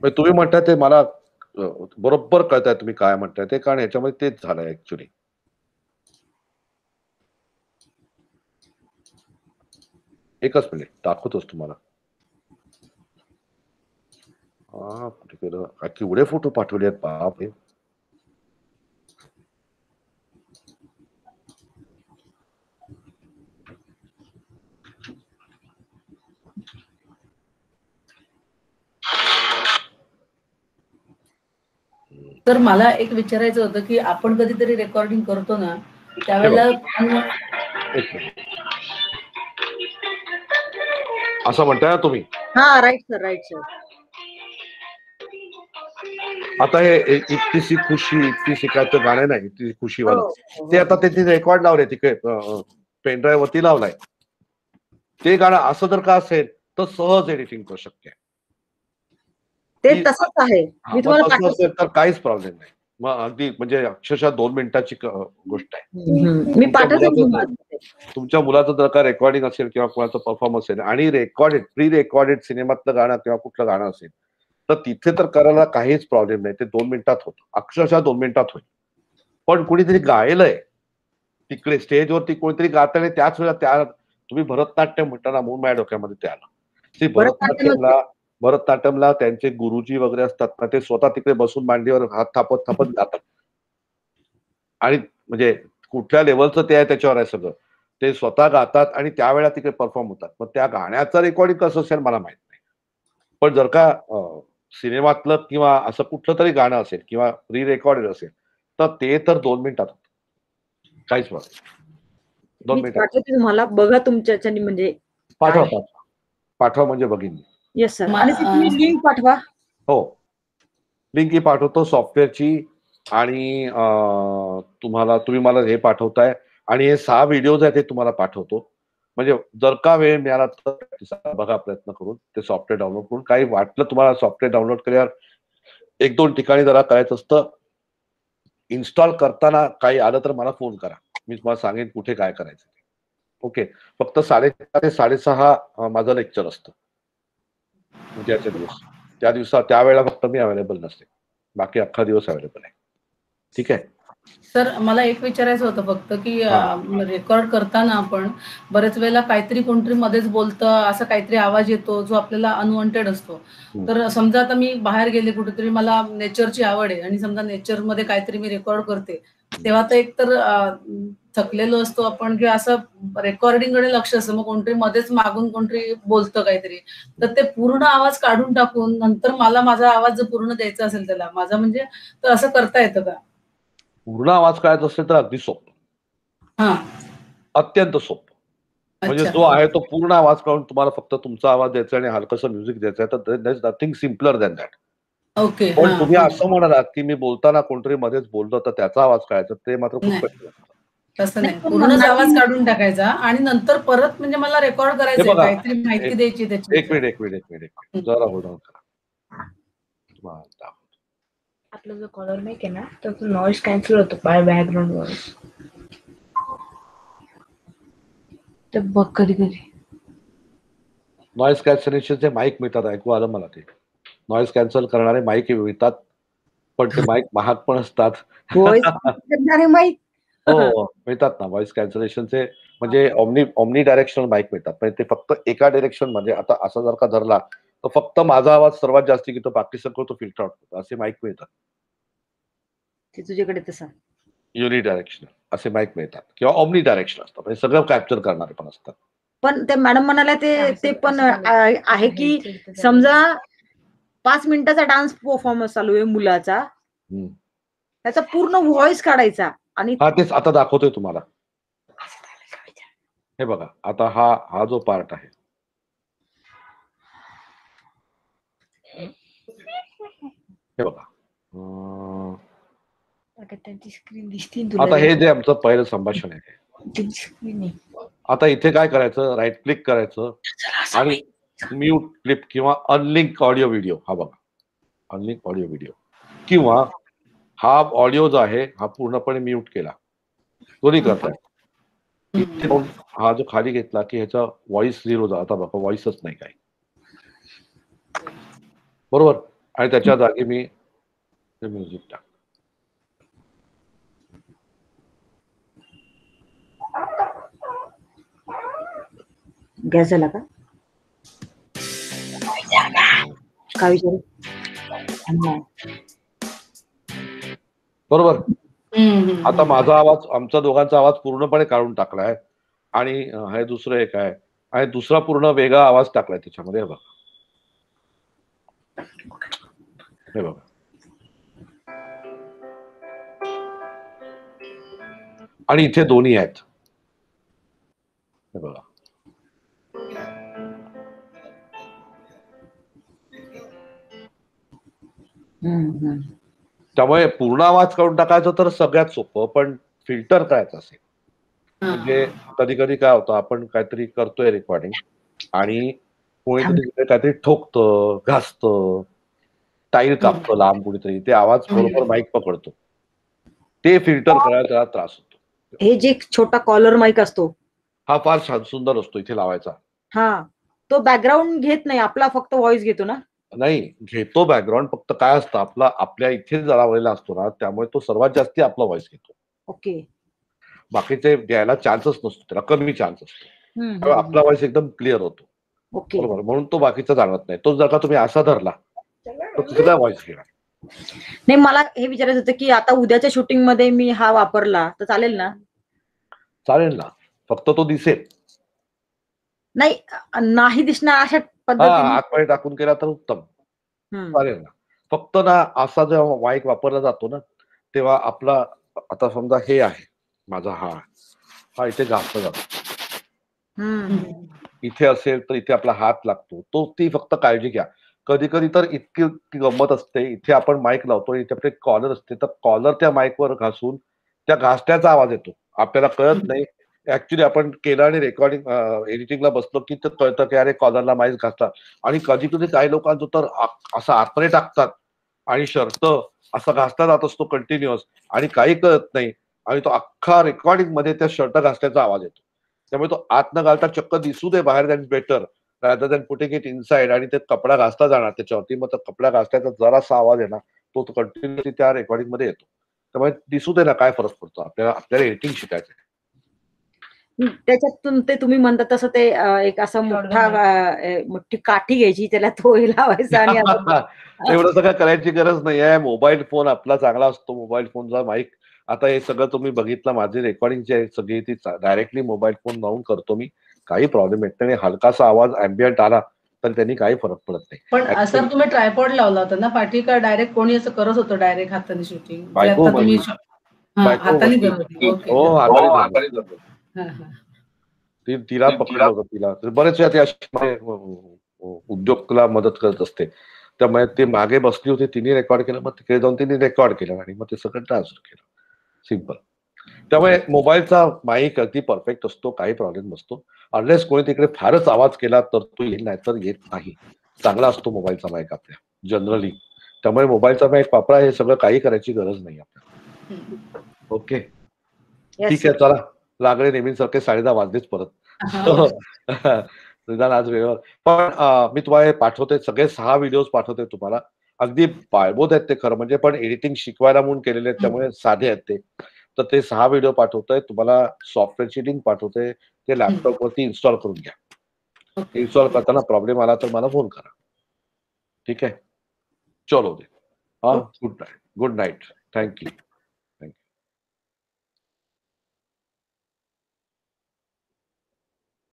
तुम्ही म्हणताय ते मला बरोबर कळताय तुम्ही काय म्हणताय ते, कारण ह्याच्यामध्ये तेच झालंय ऍक्च्युली. एकच मिनिट दाखवतोच तुम्हाला. कुठे गेलं, केवढे फोटो पाठवले आहेत बाप हे. तर मला एक विचारायचं होतं की आपण कधीतरी रेकॉर्डिंग करतो ना, त्यावेळेला असं म्हणताय ना तुम्ही. Right sir, right sir. आता हे इतकी सी खुशी, इतकी शिकायचं गाणं नाही, इतकी खुशीवालं, ते आता त्यांनी रेकॉर्ड लावले तिकडे, पेनड्राईव्ह वरती लावलाय. ते गाणं असं जर का असेल तर सहज एडिटिंग करू शक्य आहे. ते तसंच आहे. मी तुम्हाला असेल तर काहीच प्रॉब्लेम नाही. मग अगदी म्हणजे अक्षरशः 2 मिनिटाची गोष्ट आहे. मी पाठवते. तुमच्या मुलाचं जर का रेकॉर्डिंग असेल किंवा कोणाचं परफॉर्मन्स असेल आणि प्री रेकॉर्डेड सिनेमातलं गाणं किंवा कुठलं गाणं असेल, तर तिथे तर करायला काहीच प्रॉब्लेम नाही. ते 2 मिनिटात होतं, अक्षरशः 2 मिनिटात होईल. पण कुणीतरी गायलंय तिकडे स्टेजवरती, कोणीतरी गाताने, त्याच वेळेला त्या तुम्ही भरतनाट्यम म्हणताना म्हणून माझ्या डोक्यामध्ये ते आलं. भरतनाट्यमला त्यांचे गुरुजी वगैरे असतात ना, ते स्वतः तिकडे बसून मांडीवर हात थापत थापत गातात, आणि म्हणजे कुठल्या लेवलचं ते आहे त्याच्यावर आहे सगळं. ते स्वतः गातात आणि त्यावेळेला तिकडे परफॉर्म होतात. मग त्या गाण्याचं रेकॉर्डिंग कसं असेल मला माहित नाही, पण जर का सिनेमातलं किंवा असं कुठलं तरी गाणं असेल किंवा प्री रेकॉर्डेड असेल, तर ते तर 2 मिनिटात होतं, काहीच प्रॉब्लेम. 2 मिनिटात तुम्हाला बघा तुमच्या म्हणजे पाठवा म्हणजे बघीन. Yes sir. आणि तुम्ही लिंक पाठवा. हो, लिंक पाठवतो सॉफ्टवेअरची, आणि तुम्ही मला हे पाठवताय, आणि हे 6 व्हिडिओज आहेत ते तुम्हाला पाठवतो. म्हणजे जर का वेळ मिळाला तर बघा, प्रयत्न करून ते सॉफ्टवेअर डाउनलोड करून. काही वाटलं तुम्हाला सॉफ्टवेअर डाउनलोड केल्यावर 1-2 ठिकाणी जरा करायचं असतं, इन्स्टॉल करताना काही आलं तर मला फोन करा. मी तुम्हाला सांगेन कुठे काय करायचं. ओके, फक्त 4:30 ते 6:30 माझं लेक्चर असतं उद्याच्या दिवस. त्या दिवसात त्यावेळेला फक्त मी अवेलेबल नसते, बाकी अख्खा दिवस अवेलेबल आहे. ठीक आहे. सर मला एक विचारायचं होतं फक्त की रेकॉर्ड करताना आपण बरेच वेळेला काहीतरी कोणतरी मध्येच बोलतं, असं काहीतरी आवाज येतो जो आपल्याला अनवॉन्टेड असतो. तर समजा आता मी बाहेर गेले कुठेतरी, मला नेचरची आवड आहे आणि समजा नेचरमध्ये काहीतरी मी रेकॉर्ड करते, तेव्हा तर एकतर थकलेलो असतो आपण किंवा असं रेकॉर्डिंगकडे लक्ष असतं, मग कोणतरी मध्येच मागून कोणतरी बोलतं काहीतरी, तर ते पूर्ण आवाज काढून टाकून नंतर मला माझा आवाज जर पूर्ण द्यायचा असेल त्याला माझा, म्हणजे तर असं करता येतं का? पूर्ण आवाज काढायचा असेल तर अगदी सोपं, अत्यंत सोपं. म्हणजे जो आहे तो पूर्ण आवाज काढून तुम्हाला फक्त तुमचा आवाज द्यायचा आणि हलकसं म्युझिक द्यायचं आहे, तर there is nothing simpler than that. Okay. पण तुम्ही असं म्हणालात की मी बोलताना कोणतरी मध्येच बोलतो तर त्याचा आवाज काढायचा, ते मात्र खूप कठीण आहे. तसं नाही, पूर्णच आवाज काढून टाकायचा आणि नंतर परत म्हणजे मला रेकॉर्ड करायचंय, काहीतरी माहिती द्यायची त्याची. एक मिनिट जरा होल्ड ऑन करा. आपला जो कॉलर माईक आहे ना, तो नॉइज कॅन्सल होतो बाय बॅकग्राऊंड व्हॉइस. तर बघ कधी कधी नॉइज कॅन्सलेशनचे माईक मिळतात, ऐकू आलं मला. ते नॉइज कॅन्सल करणारे माईक मिळतात, पण ते माईक महाग पण असतात. माईक हो, मिळतात ना व्हॉइस कॅन्सलेशनचे. म्हणजे ऑमनी डायरेक्शनल माईक मिळतात, म्हणजे ते फक्त एका डायरेक्शन, म्हणजे आता असं जर का धरला तर फक्त माझा आवाज सर्वात जास्त घेतो, बाकी सगळं तो फिल्टर आउट होतो, असे माईक मिळतात. ते तुझ्याकडे तसा युनि डायरेक्शनल असे माईक मिळतात किंवा ऑमनी डायरेक्शन असतात, म्हणजे सगळं कॅप्चर करणारे पण असतात. पण ते मॅडम म्हणाले ते पण आहे की समजा 5 मिनिटाचा डान्स परफॉर्मन्स चालू आहे मुलाचा, त्याचा पूर्ण व्हॉइस काढायचा आणि तेच आता दाखवतोय तुम्हाला. हे बघा, आता हा जो पार्ट आहे, हे बघा, त्यांची स्क्रीन दिसते. आता हे जे आमचं पहिलं संभाषण आहे, आता इथे काय करायचं, राईट क्लिक करायचं आणि म्यूट क्लिप किंवा अनलिंक ऑडिओ व्हिडिओ, हा बघा अनलिंक ऑडिओ व्हिडिओ, किंवा हा ऑडिओ जो आहे हा पूर्णपणे म्यूट केला, दोन्ही करताय. इथे हा जो खाली घेतला की ह्याचा व्हॉइस 0 जा, आता बघा व्हॉइसच नाही काय, बरोबर. आणि त्याच्या जागी मी म्युझिक टाक. गॅस झाला का काय विचारू, बरोबर. आता माझा आवाज, आमचा दोघांचा आवाज पूर्णपणे काढून टाकलाय आणि हे दुसरं एक आहे आणि दुसरा पूर्ण वेगळा आवाज टाकलाय त्याच्यामध्ये. हे बघा, हे बघा, आणि इथे दोन्ही आहेत. हे बघा, त्यामुळे पूर्ण आवाज काढून टाकायचं तर सगळ्यात सोपं, पण फिल्टर करायचं असेल म्हणजे कधी कधी काय होतं, आपण काहीतरी करतोय रेकॉर्डिंग आणि कोणीतरी काहीतरी ठोकतं, घासतं, टाईल कापतं लांब कुणीतरी, ते आवाज बरोबर माईक पकडतो, ते फिल्टर करायला त्याला त्रास होतो. हे जे छोटा कॉलर माईक असतो हा फार छान सुंदर असतो इथे लावायचा. तो बॅकग्राऊंड घेत नाही, आपला फक्त व्हॉइस घेतो ना. नाही, घेतो बॅकग्राऊंड, फक्त काय असतं आपल्या इथे लावलेला असतो ना, त्यामुळे तो सर्वात जास्ती आपला व्हॉइस घेतो. ओके. बाकीचे द्यायला चान्सच नसतो, त्याला कमी चान्स असतो, आपला व्हॉइस एकदम क्लिअर होतो. ओके, बरोबर, म्हणून तो बाकीचा जाणवत नाही. तो जर का तुम्ही असा धरला तर तिथला व्हॉइस घेणार. नाही, मला हे विचारायचं होतं की आता उद्याच्या शूटिंग मध्ये मी हा वापरला तर चालेल ना? चालेल ना, फक्त तो दिसेल. नाही दिसणार अशा पद्धतीने आतमध्ये टाकून केला तर उत्तम, चालेल ना. फक्त ना असा जेव्हा माईक वापरला जातो ना, तेव्हा आपला, आता समजा हे आहे माझा, हा इथे घासला जातो, इथे असेल तर इथे आपला हात लागतो, ती फक्त काळजी घ्या. कधी कधी तर इतकी गंमत असते, इथे आपण माईक लावतो, इथे आपले कॉलर असते, तर कॉलर त्या माईकवर घासून त्या घासण्याचा आवाज येतो, आपल्याला कळत नाही. ऍक्च्युली आपण केलं आणि रेकॉर्डिंग एडिटिंगला बसलो की तर कळतं की अरे कॉलरला माईक घासतात. आणि कधी कधी काही लोकांचं तर असं आतमध्ये टाकतात आणि शर्त असा घासला जात असतो कंटिन्युअस आणि काही कळत नाही. आणि तो अख्खा रेकॉर्डिंग मध्ये त्या शर्ट घासल्याचा आवाज येतो. त्यामुळे तो आत न घालता चक्क दिसू दे बाहेर, that is better rather than putting it inside. आणि ते कपडा घासला जाणार त्याच्यावरती, मग तो कपडा घासल्याचा जरासा आवाज आहे ना तो कंटिन्युअसली त्या रेकॉर्डिंग मध्ये येतो. त्यामुळे दिसू दे ना काय फरक पडतो. आपल्याला एडिटिंग शिकायचं. त्याच्यातून ते तुम्ही म्हणता तसं ते एक असं मोठी काठी घ्यायची, त्याला तो लावायचा आणि एवढं सगळं करायची गरज नाही आहे. मोबाईल फोन आपला चांगला असतो. मोबाईल फोनचा माईक, आता हे सगळं तुम्ही बघितलं, माझी रेकॉर्डिंग जी आहे सगळी ती डायरेक्टली मोबाईल फोन लावून करतो मी. काही प्रॉब्लेम येत नाही. हलकासा आवाज अँबियंट आला तर त्यांनी काही फरक पडत नाही. पण सर तुम्ही ट्रायपॉड लावला होता ना पाठी, का डायरेक्ट कोणी असं करत होतं डायरेक्ट हाताने शूटिंग? बायको तुम्ही बायको हाताने होती. करत होते. ओके. हो, हाताने करत होती. हां, हां. तिला पकडलं होतं तिला. बरेच वेळा ती अशी उद्योगला मदत करत असते. त्यामुळे ती मागे बसली होती, तिने रेकॉर्ड केलं, मग तिकडे जाऊन तिने रेकॉर्ड केलं आणि मग ते सगळं ट्रान्सफर केलं. सिम्पल. त्यामुळे मोबाईलचा माईक अगदी परफेक्ट असतो, काही प्रॉब्लेम नसतो. अनलेस कोणी तिकडे फारच आवाज केला तर तो येईल, नाही तर येत नाही. चांगला असतो मोबाईलचा माईक आपल्या जनरली. त्यामुळे मोबाईलचा माईक वापरा, हे सगळं काही करायची गरज नाही आपल्याला. ओके, ठीक आहे. चला, लागले नेहमीसारखे 10:30 वाजलेच परत. निदान आज वेळेवर. पण मी तुम्हाला पाठवते, सगळे 6 व्हिडिओज पाठवते तुम्हाला. अगदी पाळबोध आहेत ते खरं म्हणजे, पण एडिटिंग शिकवायला म्हणून केलेले आहेत त्यामुळे साधे आहेत ते. तर ते 6 व्हिडिओ पाठवतोय तुम्हाला. सॉफ्टवेअरची लिंक पाठवते. ते लॅपटॉप वरती इन्स्टॉल करून घ्या. इन्स्टॉल करताना प्रॉब्लेम आला तर मला फोन करा. ठीक आहे, चलो दे. Good night. Thank you.